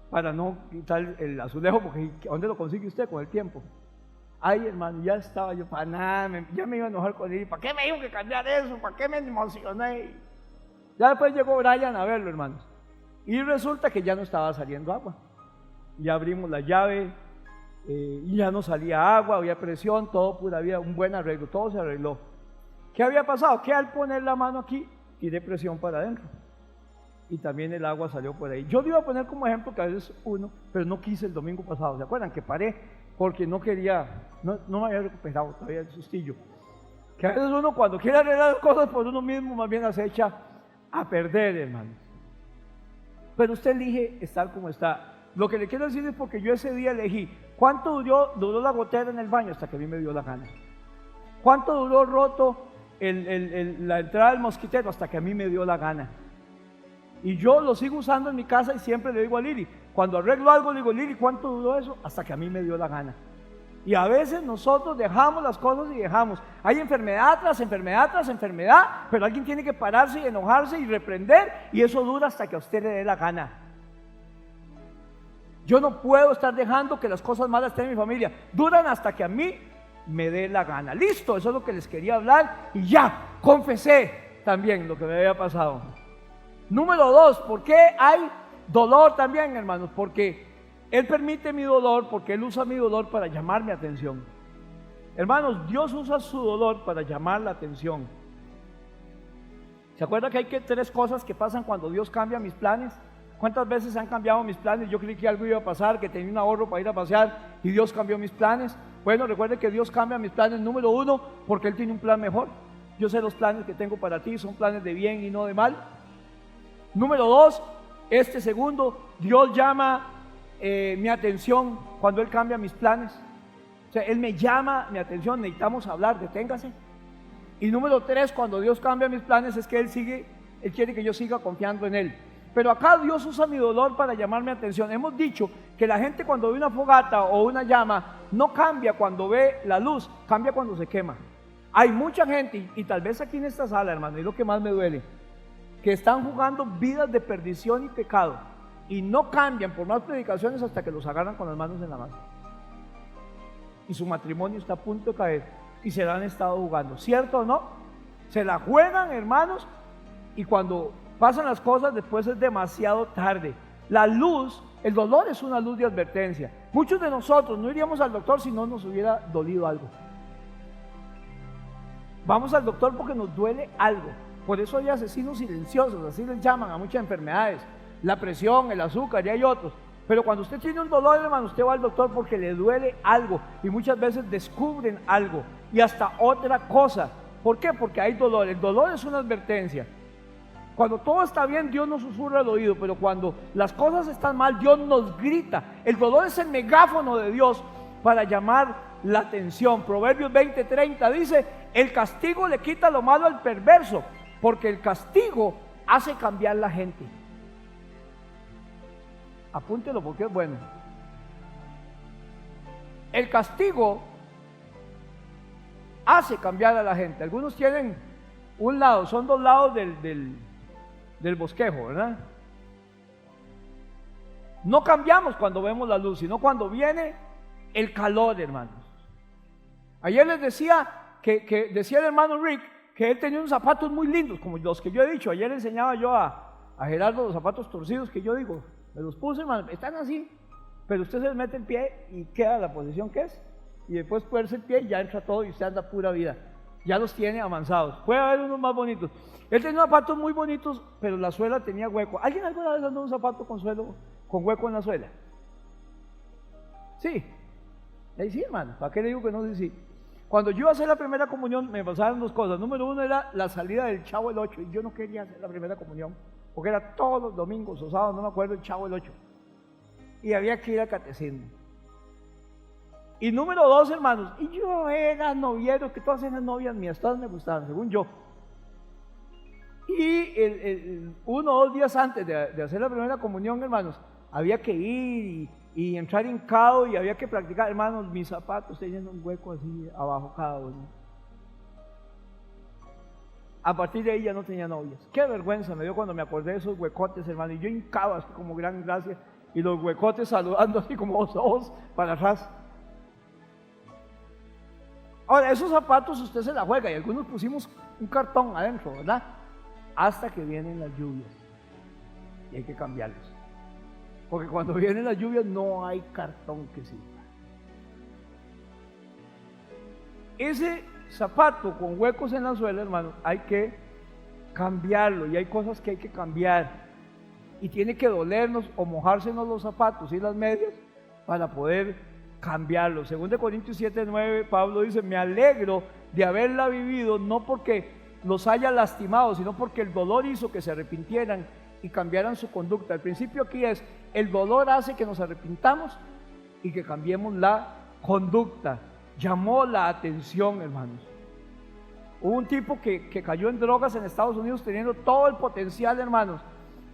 para no quitar el azulejo, porque ¿dónde lo consigue usted con el tiempo? Ay, hermano, ya estaba yo para nada, ya me iba a enojar con él. ¿Para qué me dijo que cambiar eso? ¿Para qué me emocioné? Ya después llegó Brian a verlo, hermanos. Y resulta que ya no estaba saliendo agua. Ya abrimos la llave, y ya no salía agua, había presión, todo pura vida, un buen arreglo, todo se arregló. ¿Qué había pasado? Que al poner la mano aquí, tiré presión para adentro. Y también el agua salió por ahí. Yo le iba a poner como ejemplo que a veces uno, pero no quise el domingo pasado. ¿Se acuerdan? Que paré porque no quería, no me había recuperado todavía el sustillo. Que a veces uno cuando quiere arreglar las cosas por uno mismo, más bien las echa a perder, hermanos. Pero usted elige estar como está. Lo que le quiero decir es porque yo ese día elegí. ¿Cuánto duró la gotera en el baño? Hasta que a mí me dio la gana. ¿Cuánto duró roto la entrada del mosquitero? Hasta que a mí me dio la gana. Y yo lo sigo usando en mi casa y siempre le digo a Lili, cuando arreglo algo le digo, Lili, ¿cuánto duró eso? Hasta que a mí me dio la gana. Y a veces nosotros dejamos las cosas y dejamos. Hay enfermedad tras enfermedad tras enfermedad, pero alguien tiene que pararse y enojarse y reprender, y eso dura hasta que a usted le dé la gana. Yo no puedo estar dejando que las cosas malas estén en mi familia. Duran hasta que a mí me dé la gana. Listo, eso es lo que les quería hablar y ya, confesé también lo que me había pasado. Número 2, ¿por qué hay dolor también, hermanos? Porque Él permite mi dolor, porque Él usa mi dolor para llamar mi atención. Hermanos, Dios usa su dolor para llamar la atención. ¿Se acuerda que hay 3 cosas que pasan cuando Dios cambia mis planes? ¿Cuántas veces han cambiado mis planes? Yo creí que algo iba a pasar, que tenía un ahorro para ir a pasear y Dios cambió mis planes. Bueno, recuerde que Dios cambia mis planes, número 1, porque Él tiene un plan mejor. Yo sé los planes que tengo para ti, son planes de bien y no de mal. Número 2, segundo, Dios llama mi atención cuando Él cambia mis planes. O sea, Él me llama mi atención, necesitamos hablar, deténgase. Y número 3, cuando Dios cambia mis planes es que Él quiere que yo siga confiando en Él. Pero acá Dios usa mi dolor para llamar mi atención. Hemos dicho que la gente cuando ve una fogata o una llama no cambia cuando ve la luz, cambia cuando se quema. Hay mucha gente, y tal vez aquí en esta sala, hermano, y lo que más me duele, que están jugando vidas de perdición y pecado y no cambian por más predicaciones hasta que los agarran con las manos en la mano. Y su matrimonio está a punto de caer y se la han estado jugando, ¿cierto o no? Se la juegan, hermanos, y cuando pasan las cosas después es demasiado tarde. La luz, el dolor es una luz de advertencia. Muchos de nosotros no iríamos al doctor si no nos hubiera dolido algo. Vamos al doctor porque nos duele algo. Por eso hay asesinos silenciosos, así les llaman a muchas enfermedades, la presión, el azúcar y hay otros. Pero cuando usted tiene un dolor, hermano, usted va al doctor porque le duele algo y muchas veces descubren algo y hasta otra cosa. ¿Por qué? Porque hay dolor. El dolor es una advertencia. Cuando todo está bien, Dios nos susurra al oído, pero cuando las cosas están mal, Dios nos grita. El dolor es el megáfono de Dios para llamar la atención. Proverbios 20:30 dice, el castigo le quita lo malo al perverso, porque el castigo hace cambiar la gente. Apúntelo porque es bueno. El castigo hace cambiar a la gente. Algunos tienen un lado, son 2 lados del bosquejo, ¿verdad? No cambiamos cuando vemos la luz, sino cuando viene el calor, hermanos. Ayer les decía que decía el hermano Rick que él tenía unos zapatos muy lindos, como los que yo he dicho. Ayer le enseñaba yo a Gerardo los zapatos torcidos que yo digo, me los puse, hermano, están así, pero usted se mete el pie y queda la posición que es, y después ponerse el pie y ya entra todo y usted anda pura vida. Ya los tiene avanzados. Puede haber unos más bonitos. Él tenía zapatos muy bonitos, pero la suela tenía hueco. ¿Alguien alguna vez andó un zapato con hueco en la suela? Sí. Ahí sí, hermano. ¿Para qué le digo que no? Sí. Cuando yo iba a hacer la primera comunión, me pasaron 2 cosas. Número 1 era la salida del Chavo el 8, y yo no quería hacer la primera comunión, porque era todos los domingos o sábados, no me acuerdo, el Chavo el 8. Y había que ir al catecismo. Y número 2, hermanos, y yo era noviero, que todas esas novias mías, todas me gustaban, según yo. Y 1 o 2 días antes de hacer la primera comunión, hermanos, había que ir y entrar hincado y había que practicar. Hermanos, mis zapatos tenían un hueco así abajo cada uno. A partir de ahí ya no tenía novias. Qué vergüenza me dio cuando me acordé de esos huecotes, hermano, y yo hincado así como gran gracia, y los huecotes saludando así como ojos para atrás. Ahora, esos zapatos usted se la juega y algunos pusimos un cartón adentro, ¿verdad? Hasta que vienen las lluvias y hay que cambiarlos. Porque cuando vienen las lluvias no hay cartón que sirva. Ese zapato con huecos en la suela, hermano, hay que cambiarlo y hay cosas que hay que cambiar. Y tiene que dolernos o mojársenos los zapatos y las medias para poder cambiarlo. Según de Corintios 7:9, Pablo dice: me alegro de haberla vivido, no porque los haya lastimado, sino porque el dolor hizo que se arrepintieran y cambiaran su conducta. El principio aquí es: el dolor hace que nos arrepintamos y que cambiemos la conducta. Llamó la atención, hermanos. Hubo un tipo que cayó en drogas en Estados Unidos teniendo todo el potencial, hermanos,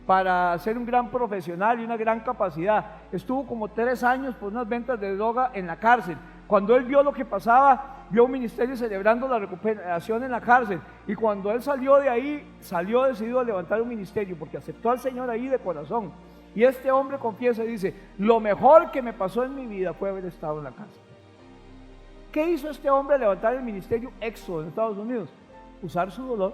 para ser un gran profesional y una gran capacidad. Estuvo como 3 años por unas ventas de droga en la cárcel. Cuando él vio lo que pasaba, vio un ministerio celebrando la recuperación en la cárcel. Y cuando él salió de ahí, salió decidido a levantar un ministerio, porque aceptó al Señor ahí de corazón. Y este hombre confiesa y dice: lo mejor que me pasó en mi vida fue haber estado en la cárcel. ¿Qué hizo este hombre al levantar el ministerio Éxodo en Estados Unidos? Usar su dolor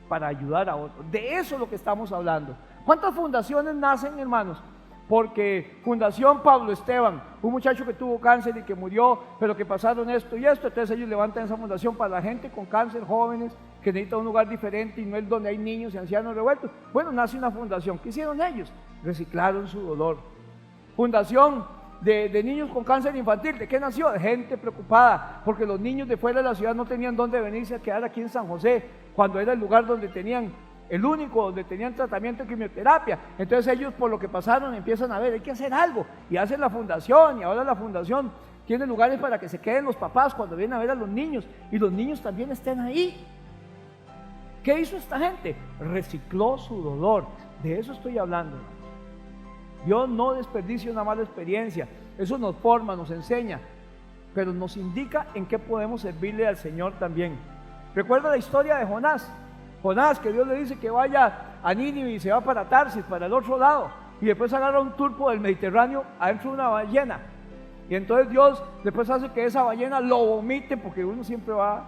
para ayudar a otros. De eso es lo que estamos hablando. ¿Cuántas fundaciones nacen, hermanos? Porque Fundación Pablo Esteban, un muchacho que tuvo cáncer y que murió, pero que pasaron esto y esto, entonces ellos levantan esa fundación para la gente con cáncer, jóvenes, que necesitan un lugar diferente y no es donde hay niños y ancianos revueltos. Bueno, nace una fundación. ¿Qué hicieron ellos? Reciclaron su dolor. Fundación de niños con cáncer infantil. ¿De qué nació? De gente preocupada, porque los niños de fuera de la ciudad no tenían dónde venirse a quedar aquí en San José, cuando era el lugar donde tenían, el único donde tenían tratamiento de quimioterapia. Entonces ellos, por lo que pasaron, empiezan a ver: hay que hacer algo, y hacen la fundación, y ahora la fundación tiene lugares para que se queden los papás cuando vienen a ver a los niños, y los niños también estén ahí. ¿Qué hizo esta gente? Recicló su dolor. De eso estoy hablando. Dios no desperdicia una mala experiencia. Eso nos forma, nos enseña, pero nos indica en qué podemos servirle al Señor también. Recuerda la historia de Jonás. Jonás, que Dios le dice que vaya a Nínive y se va para Tarsis, para el otro lado, y después agarra un turpo del Mediterráneo adentro de una ballena. Y entonces Dios después hace que esa ballena lo vomite, porque uno siempre va,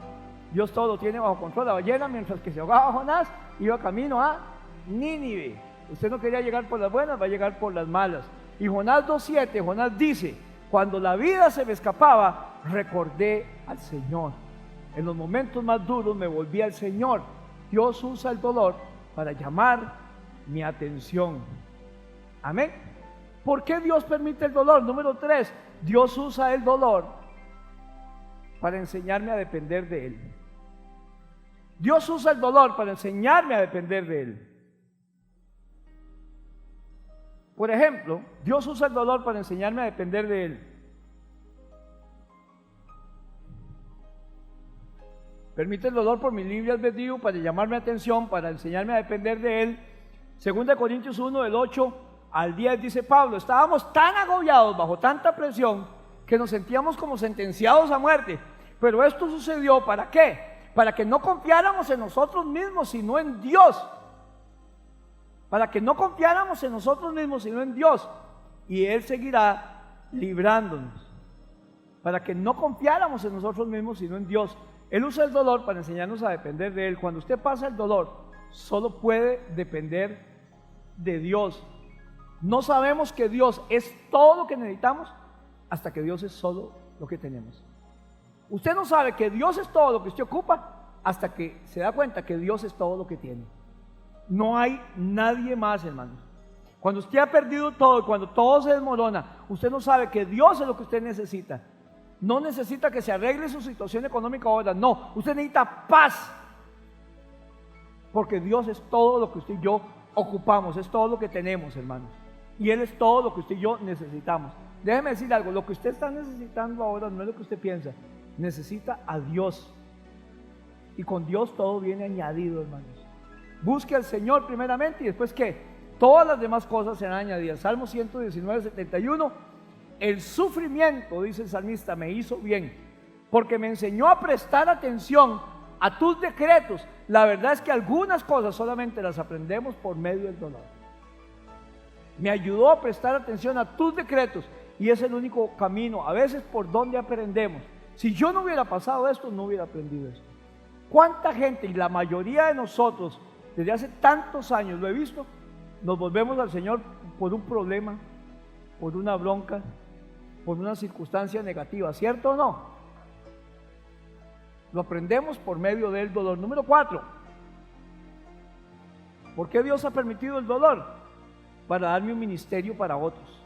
Dios todo lo tiene bajo control. La ballena, mientras que se ahogaba Jonás, iba camino a Nínive. Usted no quería llegar por las buenas, va a llegar por las malas. Y Jonás 2:7, Jonás dice: cuando la vida se me escapaba, recordé al Señor. En los momentos más duros me volví al Señor. Dios usa el dolor para llamar mi atención. Amén. ¿Por qué Dios permite el dolor? Número 3, Dios usa el dolor para enseñarme a depender de Él. Dios usa el dolor para enseñarme a depender de Él. Por ejemplo, Dios usa el dolor para enseñarme a depender de Él. Permite el dolor por mi libre albedrío para llamarme atención, para enseñarme a depender de Él. Según de Corintios 1, del 8 al 10, dice Pablo: estábamos tan agobiados bajo tanta presión que nos sentíamos como sentenciados a muerte. Pero esto sucedió, ¿para qué? Para que no confiáramos en nosotros mismos, sino en Dios. Para que no confiáramos en nosotros mismos, sino en Dios. Y Él seguirá librándonos. Para que no confiáramos en nosotros mismos, sino en Dios. Él usa el dolor para enseñarnos a depender de Él. Cuando usted pasa el dolor, solo puede depender de Dios. No sabemos que Dios es todo lo que necesitamos hasta que Dios es solo lo que tenemos. Usted no sabe que Dios es todo lo que usted ocupa hasta que se da cuenta que Dios es todo lo que tiene. No hay nadie más, hermanos. Cuando usted ha perdido todo y cuando todo se desmorona, usted no sabe que Dios es lo que usted necesita. No necesita que se arregle su situación económica ahora, no. Usted necesita paz, porque Dios es todo lo que usted y yo ocupamos, es todo lo que tenemos, hermanos. Y Él es todo lo que usted y yo necesitamos. Déjeme decir algo: lo que usted está necesitando ahora no es lo que usted piensa. Necesita a Dios. Y con Dios todo viene añadido, hermanos. Busque al Señor primeramente y después ¿qué? Todas las demás cosas serán añadidas. Salmo 119, 71. El sufrimiento, dice el salmista, me hizo bien, porque me enseñó a prestar atención a tus decretos. La verdad es que algunas cosas solamente las aprendemos por medio del dolor. Me ayudó a prestar atención a tus decretos, y es el único camino, a veces, por donde aprendemos. Si yo no hubiera pasado esto, no hubiera aprendido esto. ¿Cuánta gente, y la mayoría de nosotros, desde hace tantos años, lo he visto, nos volvemos al Señor por un problema, por una bronca, por una circunstancia negativa, ¿cierto o no? Lo aprendemos por medio del dolor. Número 4, ¿por qué Dios ha permitido el dolor? Para darme un ministerio para otros.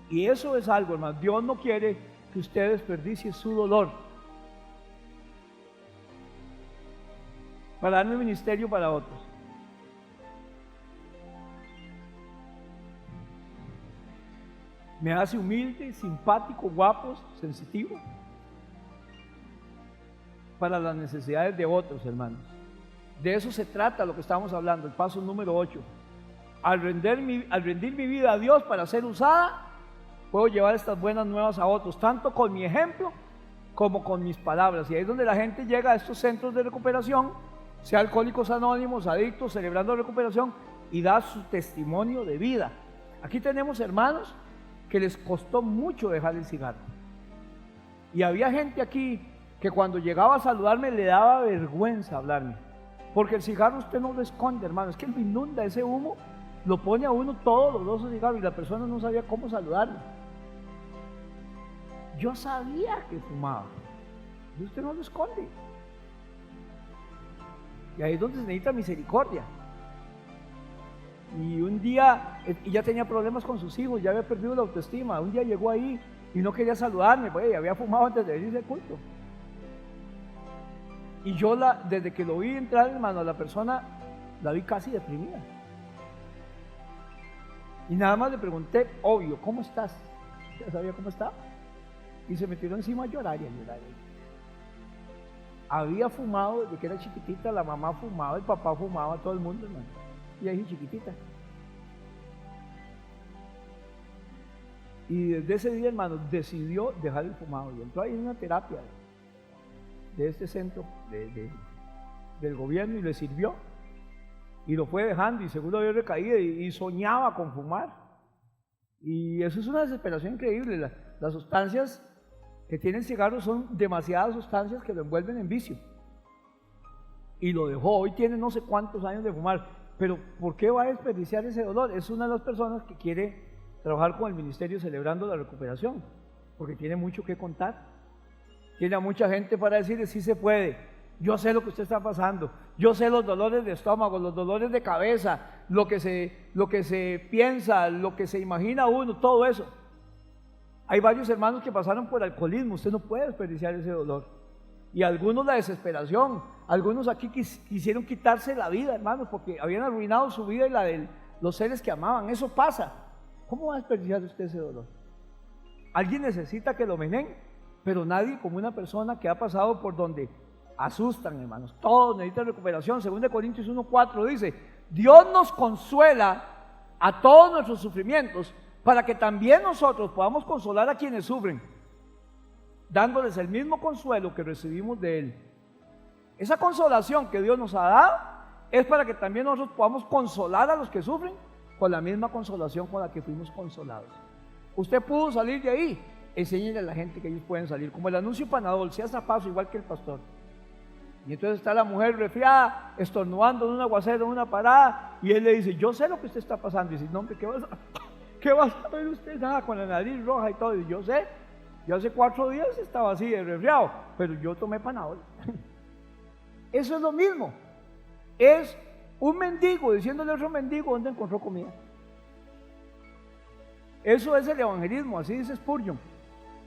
Y eso es algo, hermano. Dios no quiere que usted desperdicie su dolor para darme un ministerio para otros. Me hace humilde, simpático, guapo, sensitivo para las necesidades de otros, hermanos. De eso se trata lo que estamos hablando, el paso número 8. Al rendir mi vida a Dios para ser usada, puedo llevar estas buenas nuevas a otros, tanto con mi ejemplo como con mis palabras. Y ahí es donde la gente llega a estos centros de recuperación, sea Alcohólicos Anónimos, adictos, celebrando recuperación, y da su testimonio de vida. Aquí tenemos hermanos que les costó mucho dejar el cigarro. Y había gente aquí que cuando llegaba a saludarme le daba vergüenza hablarme. Porque el cigarro usted no lo esconde, hermano, es que lo inunda, ese humo lo pone a uno todos los dos cigarros y la persona no sabía cómo saludarme. Yo sabía que fumaba, y usted no lo esconde. Y ahí es donde se necesita misericordia. Y un día, ya tenía problemas con sus hijos, ya había perdido la autoestima. Un día llegó ahí y no quería saludarme, pues había fumado antes de venirse al culto. Y yo desde que lo vi entrar, hermano, a la persona, la vi casi deprimida. Y nada más le pregunté, obvio, ¿cómo estás? Ya sabía cómo estaba. Y se me tiró encima a llorar y a llorar. Había fumado desde que era chiquitita, la mamá fumaba, el papá fumaba, todo el mundo, hermano. Y ahí chiquitita. Y desde ese día, hermano, decidió dejar el fumado. Y entró ahí en una terapia de este centro del gobierno y le sirvió. Y lo fue dejando y seguro había recaído y soñaba con fumar. Y eso es una desesperación increíble. Las sustancias que tienen cigarros son demasiadas sustancias que lo envuelven en vicio. Y lo dejó, hoy tiene no sé cuántos años de fumar. Pero ¿por qué va a desperdiciar ese dolor? Es una de las personas que quiere trabajar con el ministerio celebrando la recuperación, porque tiene mucho que contar. Tiene a mucha gente para decirle, sí se puede, yo sé lo que usted está pasando, yo sé los dolores de estómago, los dolores de cabeza, lo que se piensa, lo que se imagina uno, todo eso. Hay varios hermanos que pasaron por alcoholismo, usted no puede desperdiciar ese dolor. Y algunos la desesperación, algunos aquí quisieron quitarse la vida, hermanos, porque habían arruinado su vida y la de los seres que amaban. Eso pasa. ¿Cómo va a desperdiciar usted ese dolor? Alguien necesita que lo menen, pero nadie como una persona que ha pasado por donde asustan, hermanos. Todos necesitan recuperación. 2 Corintios 1:4 dice, Dios nos consuela a todos nuestros sufrimientos para que también nosotros podamos consolar a quienes sufren, dándoles el mismo consuelo que recibimos de Él. Esa consolación que Dios nos ha dado es para que también nosotros podamos consolar a los que sufren con la misma consolación con la que fuimos consolados. Usted pudo salir de ahí, enséñele a la gente que ellos pueden salir, como el anuncio Panadol, se hace a paso igual que el pastor. Y entonces está la mujer resfriada, estornudando en un aguacero, en una parada, y él le dice, yo sé lo que usted está pasando. Y dice, no hombre, ¿qué va a saber usted? Nada, con la nariz roja y todo. Y yo sé, yo hace 4 días estaba así de resfriado, pero yo tomé Panadol. Eso es lo mismo. Es un mendigo diciéndole a otro mendigo dónde encontró comida. Eso es el evangelismo, así dice Spurgeon.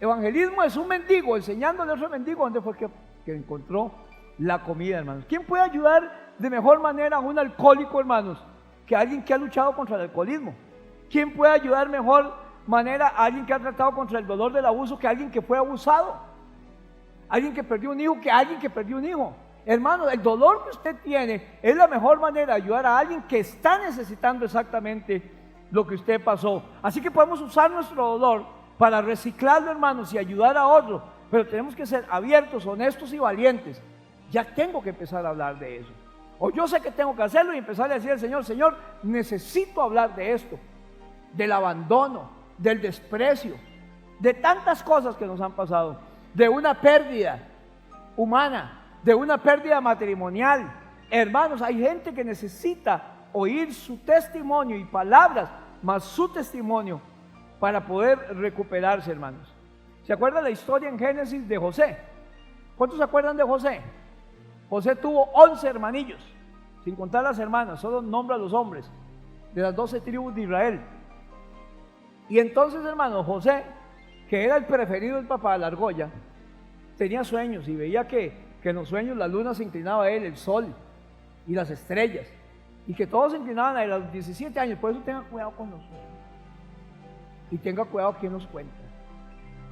Evangelismo es un mendigo enseñándole a otro mendigo dónde fue que encontró la comida, hermanos. ¿Quién puede ayudar de mejor manera a un alcohólico, hermanos, que alguien que ha luchado contra el alcoholismo? ¿Quién puede ayudar mejor manera a alguien que ha tratado contra el dolor del abuso que alguien que fue abusado? Alguien que perdió un hijo que alguien que perdió un hijo. Hermano, el dolor que usted tiene es la mejor manera de ayudar a alguien que está necesitando exactamente lo que usted pasó. Así que podemos usar nuestro dolor para reciclarlo, hermanos, y ayudar a otros, pero tenemos que ser abiertos, honestos y valientes. Ya tengo que empezar a hablar de eso. O yo sé que tengo que hacerlo y empezar a decir al Señor, Señor, necesito hablar de esto, del abandono, del desprecio, de tantas cosas que nos han pasado. de una pérdida humana, de una pérdida matrimonial. Hermanos, hay gente que necesita oír su testimonio y palabras, más su testimonio, para poder recuperarse, hermanos. ¿Se acuerdan la historia en Génesis de José? ¿Cuántos se acuerdan de José? José tuvo 11 hermanillos, sin contar las hermanas, solo nombra a los hombres de las 12 tribus de Israel. Y entonces, hermanos, José, que era el preferido del papá, la argolla, tenía sueños y veía que en los sueños la luna se inclinaba a él, el sol y las estrellas, y que todos se inclinaban a él a los 17 años. Por eso tenga cuidado con los sueños y tenga cuidado quién nos cuenta,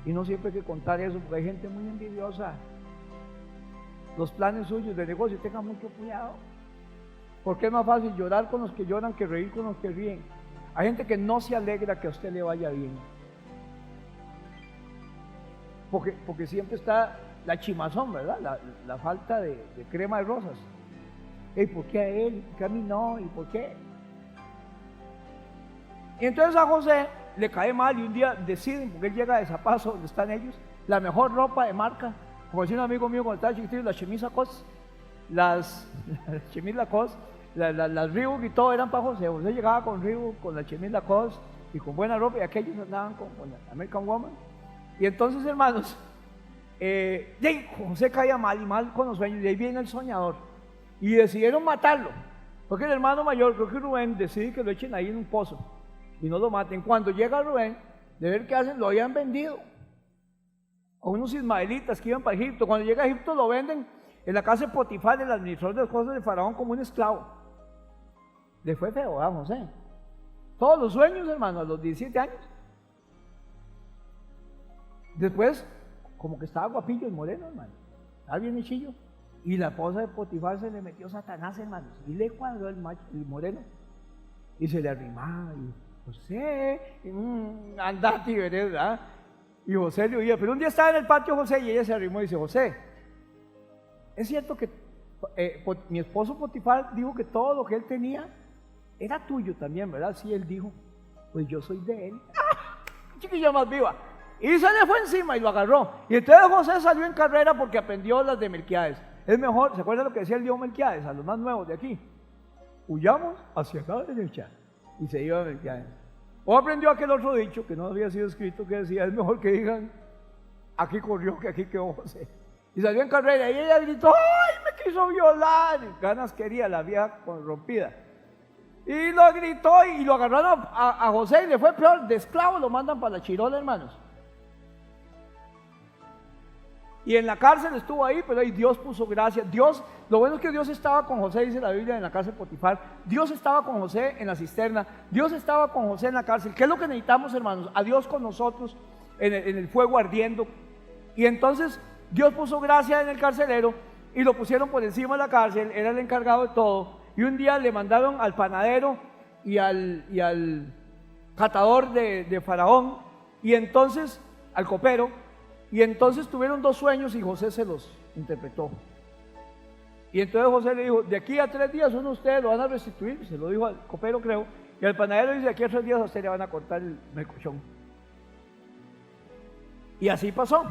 y no siempre hay que contar eso, porque hay gente muy envidiosa. Los planes suyos de negocio, tenga mucho cuidado, porque es más fácil llorar con los que lloran que reír con los que ríen. Hay gente que no se alegra que a usted le vaya bien, porque siempre está la chimazón, ¿verdad? La falta de crema de rosas. ¿Y por qué a él? ¿Por qué a mí no? ¿Y por qué? Y entonces a José le cae mal, y un día deciden, porque él llega de Zapazo, donde están ellos, la mejor ropa de marca, como decía un amigo mío cuando estaba chiquitito, las chemis Lacoste, las chemis Lacoste, las Reebok y todo eran para José. José llegaba con Reebok, con la chemis Lacoste y con buena ropa, y aquellos andaban con la American Woman. Y entonces, hermanos, José caía mal y mal con los sueños, y ahí viene el soñador, y decidieron matarlo, porque el hermano mayor, creo que Rubén, decide que lo echen ahí en un pozo y no lo maten. Cuando llega Rubén, de ver qué hacen, lo habían vendido a unos ismaelitas que iban para Egipto. Cuando llega a Egipto, lo venden en la casa de Potifar, el administrador de las cosas de Faraón, como un esclavo. Le fue feo a José. Todos los sueños, hermano, a los 17 años. Después, como que estaba guapillo y moreno, hermano, estaba bien hechillo, y la esposa de Potifar se le metió Satanás, hermanos, y le cuadró el moreno, y se le arrimaba, y José, andate y veré, ¿verdad? Y José le oía. Pero un día estaba en el patio José, y ella se arrimó y dice: José, es cierto que mi esposo Potifar dijo que todo lo que él tenía era tuyo también, ¿verdad? Sí, él dijo. Pues yo soy de él. Chiquilla más viva. Y se le fue encima y lo agarró. Y entonces José salió en carrera porque aprendió las de Melquiades. Es mejor, ¿se acuerdan lo que decía el dios Melquiades a los más nuevos de aquí? Huyamos hacia la derecha. Y se iba a Melquiades. O aprendió aquel otro dicho que no había sido escrito, que decía: es mejor que digan aquí corrió que aquí quedó José. Y salió en carrera, y ella gritó: ¡ay, me quiso violar! Ganas quería la vieja corrompida. Y lo gritó, y lo agarraron a José, y le fue peor. De esclavo lo mandan para la chirola, hermanos. Y en la cárcel estuvo ahí, pero ahí Dios puso gracia. Dios, lo bueno es que Dios estaba con José, dice la Biblia, en la cárcel de Potifar. Dios estaba con José en la cisterna. Dios estaba con José en la cárcel. ¿Qué es lo que necesitamos, hermanos? A Dios con nosotros en el fuego ardiendo. Y entonces Dios puso gracia en el carcelero y lo pusieron por encima de la cárcel. Era el encargado de todo. Y un día le mandaron al panadero y al catador de Faraón, y entonces al copero. Y entonces tuvieron 2 sueños y José se los interpretó. Y entonces José le dijo: de aquí a 3 días uno de ustedes lo van a restituir. Se lo dijo al copero, creo. Y al panadero dice: de aquí a 3 días a usted le van a cortar el melcochón. Y así pasó.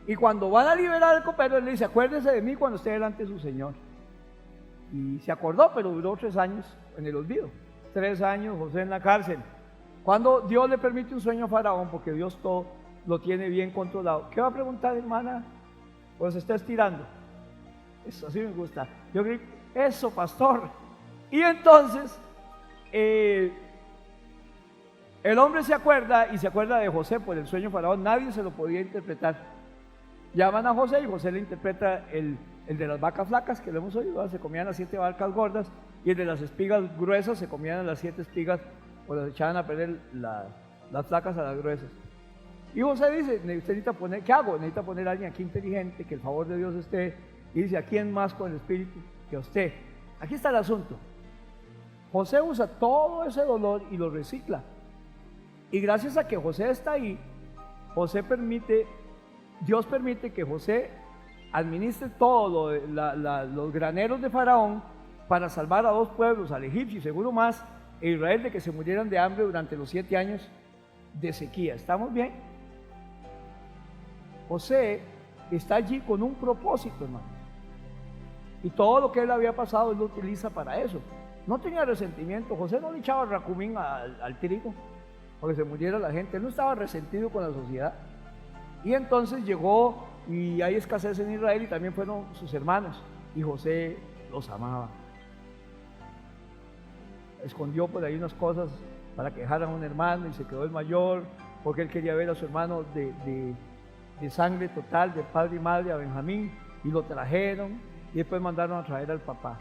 Y cuando van a liberar al copero, él le dice: acuérdese de mí cuando esté delante de su señor. Y se acordó, pero duró 3 años en el olvido. 3 años José en la cárcel. Cuando Dios le permite un sueño a Faraón, porque Dios todo lo tiene bien controlado. ¿Qué va a preguntar, hermana? Pues se está estirando. Eso así me gusta. Yo creo, eso, pastor. Y entonces el hombre se acuerda, y se acuerda de José por el sueño de Faraón. Nadie se lo podía interpretar. Llaman a José, y José le interpreta el de las vacas flacas, que lo hemos oído, se comían las 7 vacas gordas, y el de las espigas gruesas, se comían las 7 espigas, o las echaban a perder las flacas a las gruesas. Y José dice: usted necesita poner, ¿qué hago? Necesita poner a alguien aquí inteligente, que el favor de Dios esté. Y dice: ¿a quién más con el espíritu que a usted? Aquí está el asunto. José usa todo ese dolor y lo recicla. Y gracias a que José está ahí, Dios permite que José administre todo los graneros de Faraón, para salvar a 2 pueblos, al egipcio y seguro más, e Israel, de que se murieran de hambre durante los 7 años de sequía. ¿Estamos bien? José está allí con un propósito, hermano. Y todo lo que él había pasado, él lo utiliza para eso. No tenía resentimiento. José no le echaba racumín al trigo porque se muriera la gente. Él no estaba resentido con la sociedad. Y entonces llegó, y hay escasez en Israel, y también fueron sus hermanos. Y José los amaba. Escondió por ahí unas cosas para que dejaran a un hermano, y se quedó el mayor, porque él quería ver a su hermano de sangre total, de padre y madre, a Benjamín, y lo trajeron, y después mandaron a traer al papá.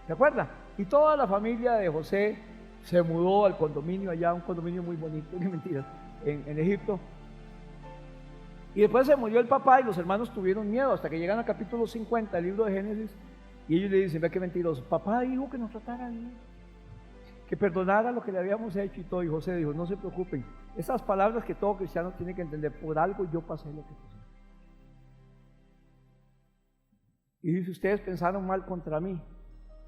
¿Se acuerda? Y toda la familia de José se mudó al condominio allá, un condominio muy bonito, ni mentiras, en Egipto. Y después se murió el papá y los hermanos tuvieron miedo hasta que llegan al capítulo 50 del libro de Génesis, y ellos le dicen: ve qué mentiroso, papá dijo que nos tratara bien, que perdonara lo que le habíamos hecho y todo. Y José dijo: no se preocupen, esas palabras que todo cristiano tiene que entender, por algo yo pasé lo que pasé. Y dice: ustedes pensaron mal contra mí.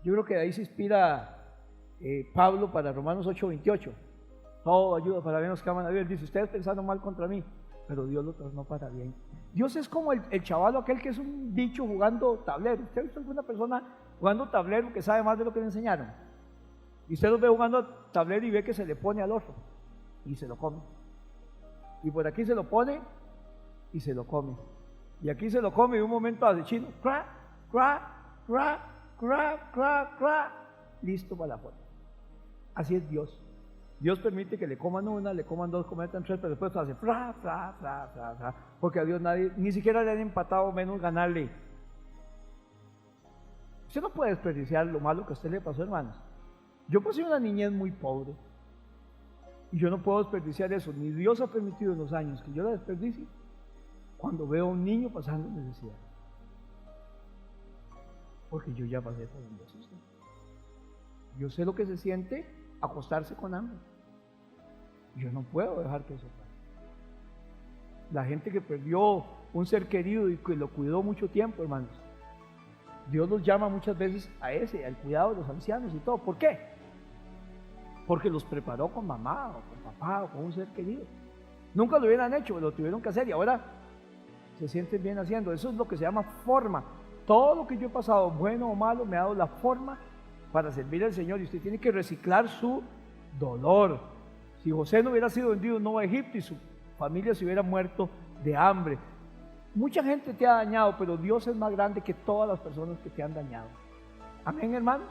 Yo creo que de ahí se inspira Pablo para Romanos 8:28. Todo ayuda para bien los que aman a Dios. Dice: ustedes pensaron mal contra mí, pero Dios lo tornó para bien. Dios es como el chavalo aquel que es un bicho jugando tablero. ¿Usted ha visto alguna persona jugando tablero que sabe más de lo que le enseñaron? Y usted lo ve jugando tablero y ve que se le pone al otro y se lo come. Y por aquí se lo pone y se lo come. Y aquí se lo come y un momento hace chino, crack, crack, crack, crack, crack, crack, listo para la foto. Así es Dios. Dios permite que le coman una, le coman dos, cometan tres, pero después hace fra, fra, fra, fra, fra, porque a Dios nadie, ni siquiera le han empatado, menos ganarle. Usted no puede desperdiciar lo malo que a usted le pasó, hermanos. Yo pasé una niñez muy pobre y yo no puedo desperdiciar eso. Ni Dios ha permitido en los años que yo la desperdicie cuando veo a un niño pasando necesidad, porque yo ya pasé por un beso. Yo sé lo que se siente acostarse con hambre. Yo no puedo dejar que eso pase. La gente que perdió un ser querido y que lo cuidó mucho tiempo, hermanos, Dios los llama muchas veces a ese, al cuidado de los ancianos y todo. ¿Por qué? Porque los preparó con mamá o con papá o con un ser querido. Nunca lo hubieran hecho, lo tuvieron que hacer y ahora se sienten bien haciendo. Eso es lo que se llama forma. Todo lo que yo he pasado, bueno o malo, me ha dado la forma para servir al Señor, y usted tiene que reciclar su dolor. Si José no hubiera sido vendido no a Egipto y su familia se hubiera muerto de hambre. Mucha gente te ha dañado, pero Dios es más grande que todas las personas que te han dañado. Amén, hermanos.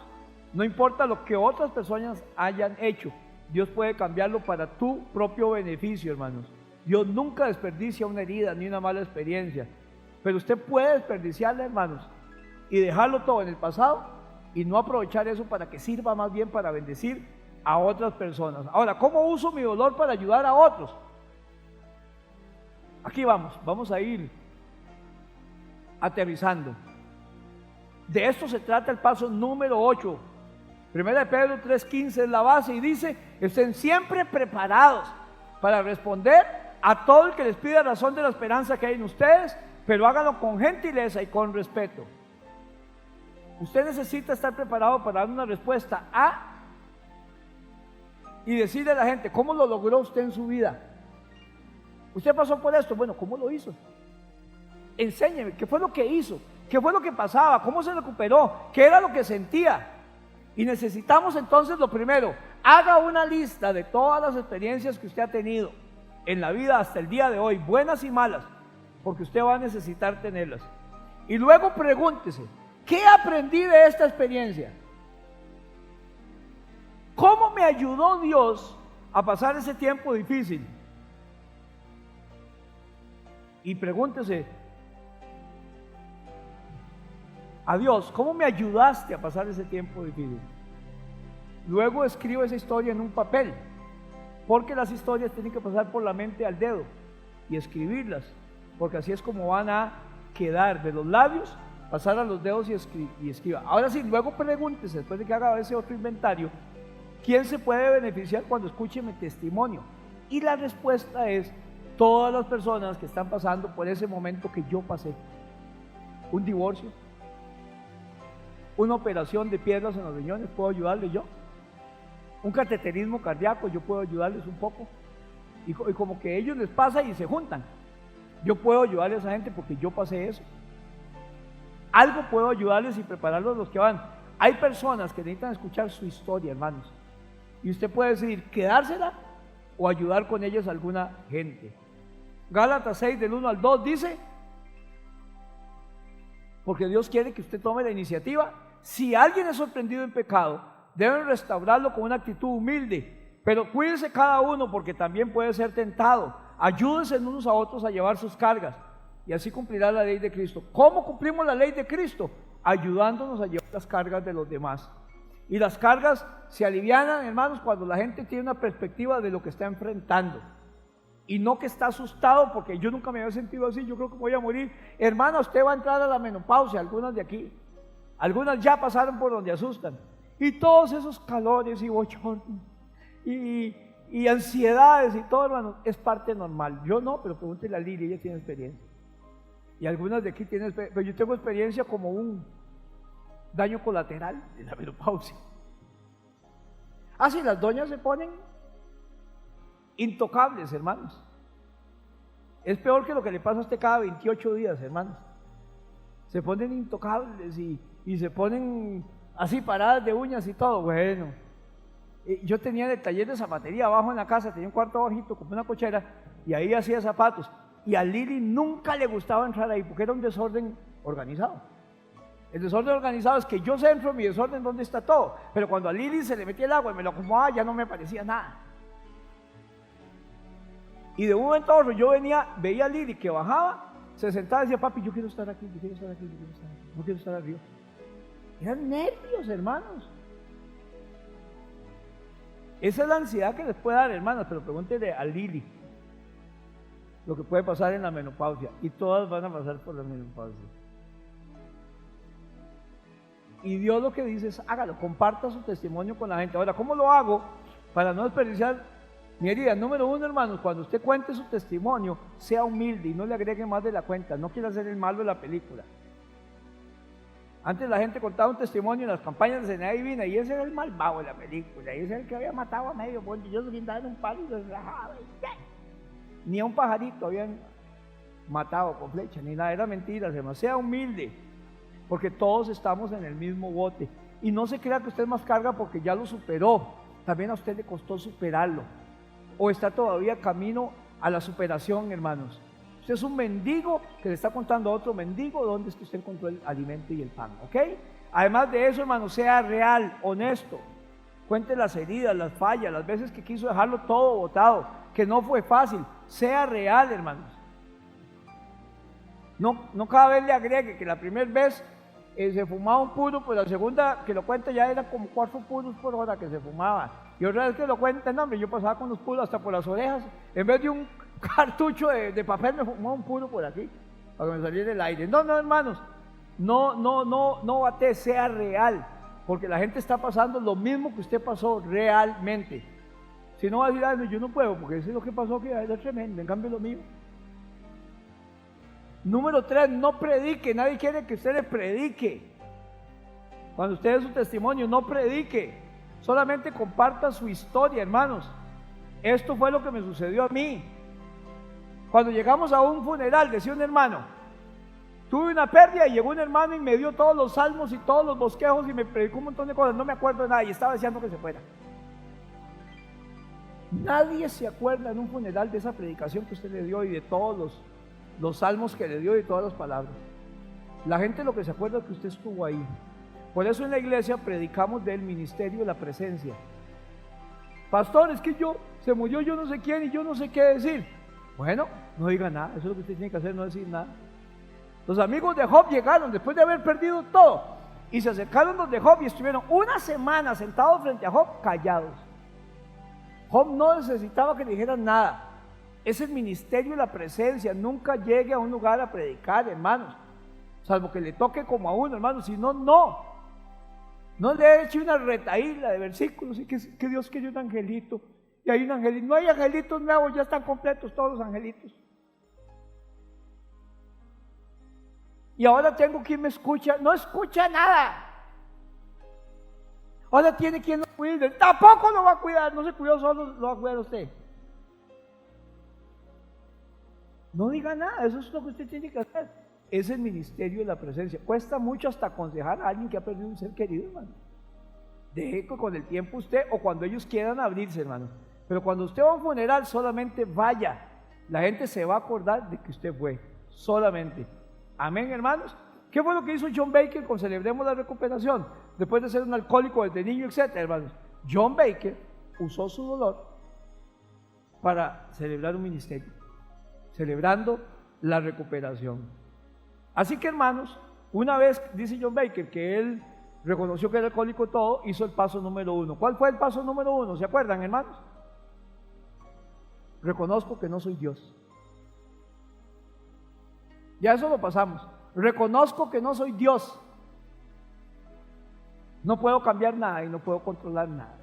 No importa lo que otras personas hayan hecho, Dios puede cambiarlo para tu propio beneficio, hermanos. Dios nunca desperdicia una herida ni una mala experiencia, pero usted puede desperdiciarla, hermanos, y dejarlo todo en el pasado y no aprovechar eso para que sirva más bien para bendecir a otras personas. Ahora, ¿cómo uso mi dolor para ayudar a otros? Aquí vamos a ir aterrizando. De esto se trata el paso número 8. Primera de Pedro 3:15 es la base y dice: estén siempre preparados para responder a todo el que les pida razón de la esperanza que hay en ustedes, pero háganlo con gentileza y con respeto. Usted necesita estar preparado para dar una respuesta y decirle a la gente: ¿cómo lo logró usted en su vida? Usted pasó por esto, bueno, ¿cómo lo hizo? Enséñeme, ¿qué fue lo que hizo? ¿Qué fue lo que pasaba? ¿Cómo se recuperó? ¿Qué era lo que sentía? Y necesitamos entonces, lo primero, haga una lista de todas las experiencias que usted ha tenido en la vida hasta el día de hoy, buenas y malas, porque usted va a necesitar tenerlas. Y luego pregúntese: ¿qué aprendí de esta experiencia? ¿Cómo me ayudó Dios a pasar ese tiempo difícil? Y pregúntese a Dios: ¿cómo me ayudaste a pasar ese tiempo difícil? Luego escriba esa historia en un papel, porque las historias tienen que pasar por la mente al dedo y escribirlas, porque así es como van a quedar de los labios, pasar a los dedos y escriba. Ahora sí, luego pregúntese, después de que haga ese otro inventario, ¿quién se puede beneficiar cuando escuche mi testimonio? Y la respuesta es: todas las personas que están pasando por ese momento que yo pasé. Un divorcio, una operación de piedras en los riñones, ¿puedo ayudarle yo? Un cateterismo cardíaco, yo puedo ayudarles un poco. Y como que a ellos les pasa y se juntan. Yo puedo ayudarle a esa gente porque yo pasé eso. Algo puedo ayudarles y prepararlos a los que van. Hay personas que necesitan escuchar su historia, hermanos. Y usted puede decidir quedársela o ayudar con ellas a alguna gente. Gálatas 6 del 1 al 2 dice, porque Dios quiere que usted tome la iniciativa. Si alguien es sorprendido en pecado, deben restaurarlo con una actitud humilde, pero cuídense cada uno porque también puede ser tentado. Ayúdense unos a otros a llevar sus cargas y así cumplirá la ley de Cristo. ¿Cómo cumplimos la ley de Cristo? Ayudándonos a llevar las cargas de los demás. Y las cargas se alivianan, hermanos, cuando la gente tiene una perspectiva de lo que está enfrentando y no que está asustado, porque yo nunca me había sentido así, yo creo que voy a morir. Hermana, usted va a entrar a la menopausia, algunas de aquí, algunas ya pasaron por donde asustan, y todos esos calores y bochornos y ansiedades y todo, hermano, es parte normal. Yo no, pero pregúntele a Lili, ella tiene experiencia, y algunas de aquí tienen experiencia, pero yo tengo experiencia como un daño colateral de la menopausia. Así las doñas se ponen intocables, hermanos. Es peor que lo que le pasa a usted cada 28 días, hermanos. Se ponen intocables y se ponen así paradas de uñas y todo. Bueno, yo tenía el taller de zapatería abajo en la casa, tenía un cuarto bajito como una cochera y ahí hacía zapatos. Y a Lili nunca le gustaba entrar ahí porque era un desorden organizado. El desorden organizado es que yo centro en mi desorden donde está todo, pero cuando a Lili se le metía el agua y me lo acomodaba ya no me parecía nada. Y de un momento a otro yo veía a Lili que bajaba, se sentaba y decía, papi, yo quiero estar aquí, yo quiero estar aquí, yo quiero estar aquí, no quiero estar arriba. Eran nervios, hermanos. Esa es la ansiedad que les puede dar, hermanas, pero pregúntele a Lili lo que puede pasar en la menopausia, y todas van a pasar por la menopausia. Y Dios lo que dice es, hágalo, comparta su testimonio con la gente. Ahora, ¿cómo lo hago para no desperdiciar mi herida? Número uno, hermanos, cuando usted cuente su testimonio, sea humilde y no le agregue más de la cuenta. No quiera ser el malo de la película. Antes la gente contaba un testimonio en las campañas de Sanidad Divina y ese era el malvado de la película, y ese era el que había matado a medio mundo. Yo se daba en un palo y se rajaba. Ni a un pajarito habían matado con flecha, ni nada, era mentira, hermano. Sea humilde, porque todos estamos en el mismo bote. Y no se crea que usted más carga porque ya lo superó. También a usted le costó superarlo. O está todavía camino a la superación, hermanos. Usted es un mendigo que le está contando a otro mendigo dónde es que usted encontró el alimento y el pan, ¿ok? Además de eso, hermano, sea real, honesto. Cuente las heridas, las fallas, las veces que quiso dejarlo todo botado, que no fue fácil. Sea real, hermanos. No cada vez le agregue que la primera vez se fumaba un puro, pues la segunda que lo cuenta ya era como 4 puros por hora que se fumaba. Y otra vez que lo cuenta, no, hombre, yo pasaba con los puros hasta por las orejas. En vez de un cartucho de papel, me fumaba un puro por aquí, para que me saliera el aire. No, hermanos, no bate, sea real, porque la gente está pasando lo mismo que usted pasó realmente. Si no va a decir, ay, no, yo no puedo, porque eso es lo que pasó, que es tremendo, en cambio lo mío. Número 3, no predique, nadie quiere que usted le predique. Cuando usted dé su testimonio, no predique, solamente comparta su historia, hermanos. Esto fue lo que me sucedió a mí. Cuando llegamos a un funeral, decía un hermano, tuve una pérdida y llegó un hermano y me dio todos los salmos y todos los bosquejos y me predicó un montón de cosas, no me acuerdo de nada y estaba deseando que se fuera. Nadie se acuerda en un funeral de esa predicación que usted le dio y de todos los salmos que le dio y todas las palabras. La gente lo que se acuerda es que usted estuvo ahí. Por eso en la iglesia predicamos del ministerio de la presencia. Pastor, es que se murió yo no sé quién y yo no sé qué decir. Bueno, no diga nada, eso es lo que usted tiene que hacer, no decir nada. Los amigos de Job llegaron después de haber perdido todo y se acercaron los de Job y estuvieron una semana sentados frente a Job callados. Job no necesitaba que le dijeran nada. Es el ministerio de la presencia. Nunca llegue a un lugar a predicar, hermanos, salvo que le toque como a uno, hermanos. Si no, no le eche una retaíla de versículos y que Dios quería un angelito y hay un angelito. No hay angelitos nuevos, ya están completos todos los angelitos. Y ahora tengo quien me escucha. No escucha nada. Ahora tiene quien lo cuide, tampoco lo va a cuidar, no se cuidó solo, lo va a cuidar usted. No diga nada, eso es lo que usted tiene que hacer. Es el ministerio de la presencia. Cuesta mucho hasta aconsejar a alguien que ha perdido un ser querido, hermano. Deje que con el tiempo usted, o cuando ellos quieran abrirse, hermano. Pero cuando usted va a un funeral, solamente vaya. La gente se va a acordar de que usted fue, solamente. Amén, hermanos. ¿Qué fue lo que hizo John Baker con Celebremos la Recuperación? Después de ser un alcohólico desde niño, etcétera, hermanos. John Baker usó su dolor para celebrar un ministerio, celebrando la recuperación. Así que, hermanos, una vez, dice John Baker, que él reconoció que era alcohólico todo, hizo el paso número 1. ¿Cuál fue el paso número 1? ¿Se acuerdan, hermanos? Reconozco que no soy Dios. Ya eso lo pasamos. Reconozco que no soy Dios. No puedo cambiar nada y no puedo controlar nada.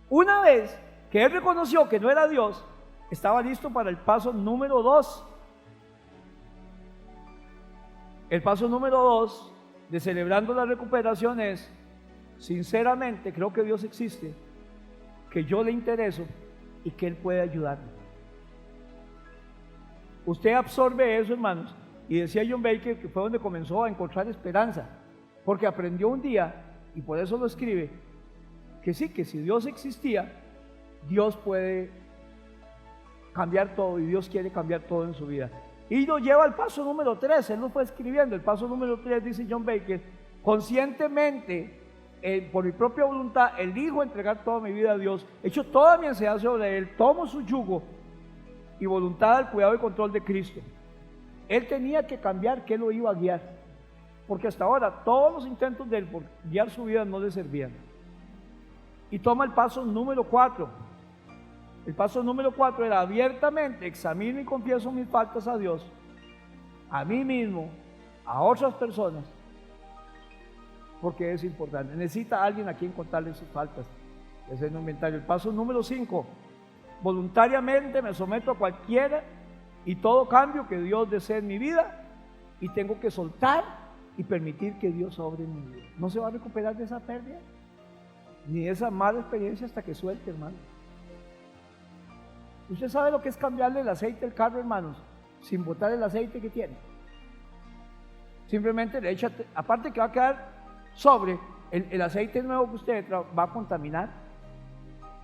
Una vez que él reconoció que no era Dios, estaba listo para el paso número 2. El paso número 2 de celebrando la recuperación es: sinceramente creo que Dios existe, que yo le intereso y que Él puede ayudarme. Usted absorbe eso, hermanos, y decía John Baker que fue donde comenzó a encontrar esperanza, porque aprendió un día, y por eso lo escribe, que sí, que si Dios existía, Dios puede cambiar todo, y Dios quiere cambiar todo en su vida. Y lo lleva al paso número 3, él lo fue escribiendo. El paso número 3 dice John Baker: conscientemente, por mi propia voluntad, elijo entregar toda mi vida a Dios, echo toda mi ansiedad sobre Él, tomo su yugo y voluntad al cuidado y control de Cristo. Él tenía que cambiar, que Él lo iba a guiar, porque hasta ahora todos los intentos de Él por guiar su vida no le servían. Y toma el paso número 4. El paso número 4 era: abiertamente examino y confieso mis faltas a Dios, a mí mismo, a otras personas, porque es importante. Necesita alguien a quien contarle sus faltas. Ese es el inventario. El paso número 5: voluntariamente me someto a cualquiera y todo cambio que Dios desee en mi vida, y tengo que soltar y permitir que Dios obre en mi vida. No se va a recuperar de esa pérdida ni de esa mala experiencia hasta que suelte, hermano. Usted sabe lo que es cambiarle el aceite al carro, hermanos, sin botar el aceite que tiene. Simplemente le echa, aparte que va a quedar sobre el aceite nuevo que usted va a contaminar,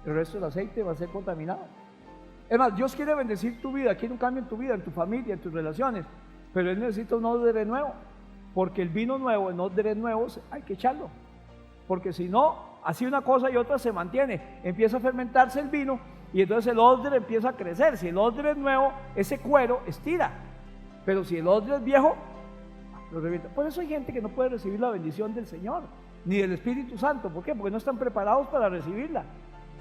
el resto del aceite va a ser contaminado. Es más, Dios quiere bendecir tu vida, quiere un cambio en tu vida, en tu familia, en tus relaciones, pero Él necesita un odre nuevo, porque el vino nuevo, en odres nuevos hay que echarlo, porque si no, así una cosa y otra se mantiene, empieza a fermentarse el vino y entonces el odre empieza a crecer. Si el odre es nuevo, ese cuero estira, pero si el odre es viejo, lo revienta. Por eso hay gente que no puede recibir la bendición del Señor, ni del Espíritu Santo. ¿Por qué? Porque no están preparados para recibirla.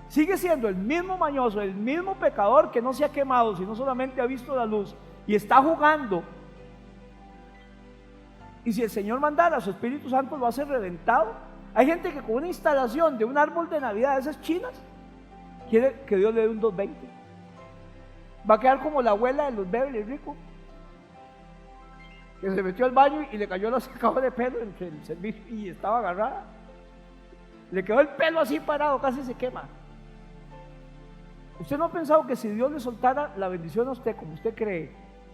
Sigue siendo el mismo mañoso, el mismo pecador que no se ha quemado, sino solamente ha visto la luz y está jugando. Y si el Señor mandara, su Espíritu Santo lo hace reventado. Hay gente que con una instalación de un árbol de Navidad de esas chinas quiere que Dios le dé un 220. Va a quedar como la abuela de los Beverly Rico, que se metió al baño y le cayó la secadora de pelo entre el servicio y estaba agarrada. Le quedó el pelo así parado, casi se quema. ¿Usted no ha pensado que si Dios le soltara la bendición a usted como usted cree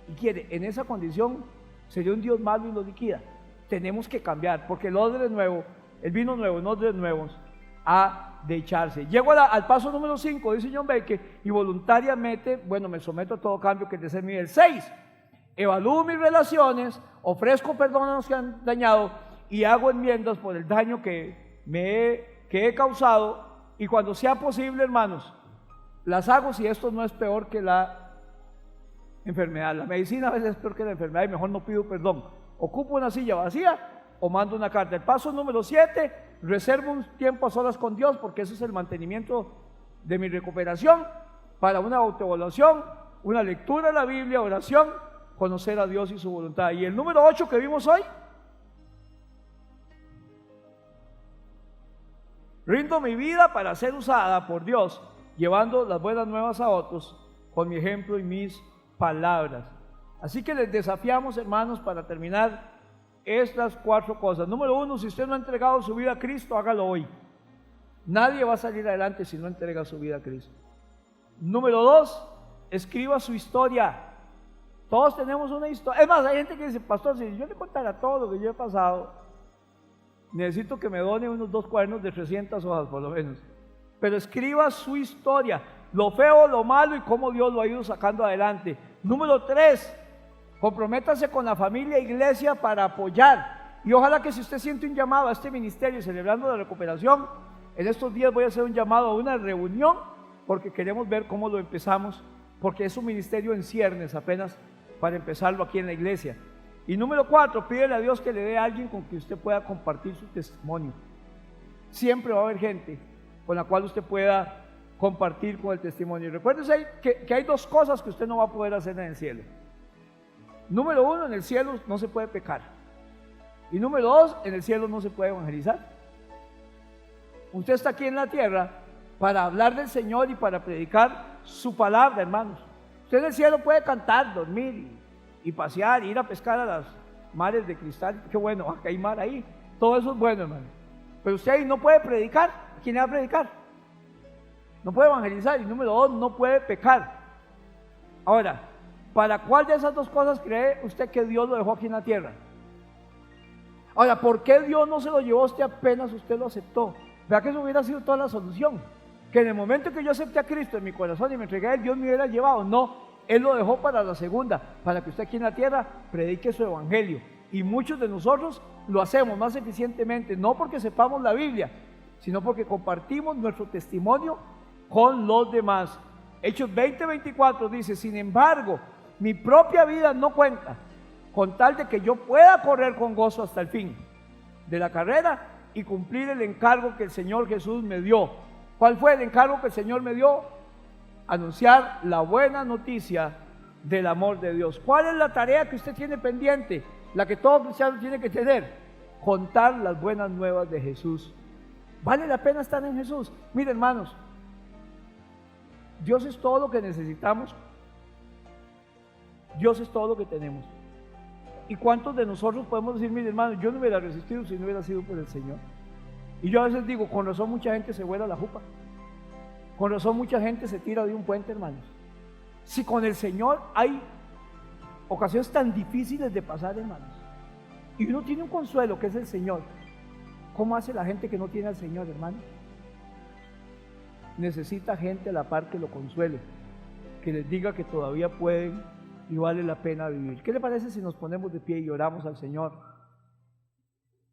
y quiere, en esa condición sería un Dios malo y lo liquida? Tenemos que cambiar, porque el odre nuevo, el vino nuevo, en odres nuevos, ha de echarse. Llego al paso número 5, dice John Baker, y voluntariamente, me someto a todo cambio que desee mi vida. El 6: evalúo mis relaciones, ofrezco perdón a los que han dañado y hago enmiendas por el daño que he causado, y cuando sea posible, hermanos, las hago si esto no es peor que la enfermedad. La medicina a veces es peor que la enfermedad y mejor no pido perdón. Ocupo una silla vacía o mando una carta. El paso número 7: reservo un tiempo a solas con Dios, porque eso es el mantenimiento de mi recuperación, para una autoevaluación, una lectura de la Biblia, oración, conocer a Dios y su voluntad. Y el número 8 que vimos hoy: rindo mi vida para ser usada por Dios, llevando las buenas nuevas a otros con mi ejemplo y mis palabras. Así que les desafiamos, hermanos, para terminar, estas 4 cosas. Número 1: si usted no ha entregado su vida a Cristo, hágalo hoy. Nadie va a salir adelante si no entrega su vida a Cristo. Número 2: escriba su historia. Todos tenemos una historia. Es más, hay gente que dice, pastor, si yo le contara todo lo que yo he pasado, necesito que me done unos 2 cuadernos de 300 hojas por lo menos. Pero escriba su historia, lo feo, lo malo y cómo Dios lo ha ido sacando adelante. Número 3, comprométase con la familia e iglesia para apoyar. Y ojalá que si usted siente un llamado a este ministerio celebrando la recuperación, en estos días voy a hacer un llamado a una reunión porque queremos ver cómo lo empezamos, porque es un ministerio en ciernes apenas para empezarlo aquí en la iglesia. Y número 4, pídele a Dios que le dé a alguien con quien usted pueda compartir su testimonio. Siempre va a haber gente con la cual usted pueda compartir con el testimonio. Y recuérdese que hay 2 cosas que usted no va a poder hacer en el cielo. Número 1, en el cielo no se puede pecar. Y número 2, en el cielo no se puede evangelizar. Usted está aquí en la tierra para hablar del Señor y para predicar su palabra, hermanos. Usted en el cielo puede cantar, dormir y pasear, ir a pescar a las mares de cristal. Qué bueno, acá hay mar ahí. Todo eso es bueno, hermano. Pero usted ahí no puede predicar. ¿Quién va a predicar? No puede evangelizar. Y número 2, no puede pecar. Ahora, ¿para cuál de esas 2 cosas cree usted que Dios lo dejó aquí en la tierra? Ahora, ¿por qué Dios no se lo llevó a usted apenas usted lo aceptó? Vea que eso hubiera sido toda la solución. Que en el momento que yo acepté a Cristo en mi corazón y me entregué a Él, Dios me hubiera llevado. No, Él lo dejó para la segunda, para que usted aquí en la tierra predique su evangelio. Y muchos de nosotros lo hacemos más eficientemente, no porque sepamos la Biblia, sino porque compartimos nuestro testimonio con los demás. Hechos 20:24 dice, sin embargo, mi propia vida no cuenta, con tal de que yo pueda correr con gozo hasta el fin de la carrera y cumplir el encargo que el Señor Jesús me dio. ¿Cuál fue el encargo que el Señor me dio? Anunciar la buena noticia del amor de Dios. ¿Cuál es la tarea que usted tiene pendiente? La que todo cristiano tiene que tener. Contar las buenas nuevas de Jesús. ¿Vale la pena estar en Jesús? Miren, hermanos, Dios es todo lo que necesitamos. Dios es todo lo que tenemos. ¿Y cuántos de nosotros podemos decir, mire hermano, yo no hubiera resistido si no hubiera sido por el Señor? Y yo a veces digo, con razón mucha gente se vuela la jupa. Con razón mucha gente se tira de un puente, hermanos. Si con el Señor hay ocasiones tan difíciles de pasar, hermanos, y uno tiene un consuelo que es el Señor, ¿cómo hace la gente que no tiene al Señor, hermano? Necesita gente a la par que lo consuele, que les diga que todavía pueden y vale la pena vivir. ¿Qué le parece si nos ponemos de pie y oramos al Señor?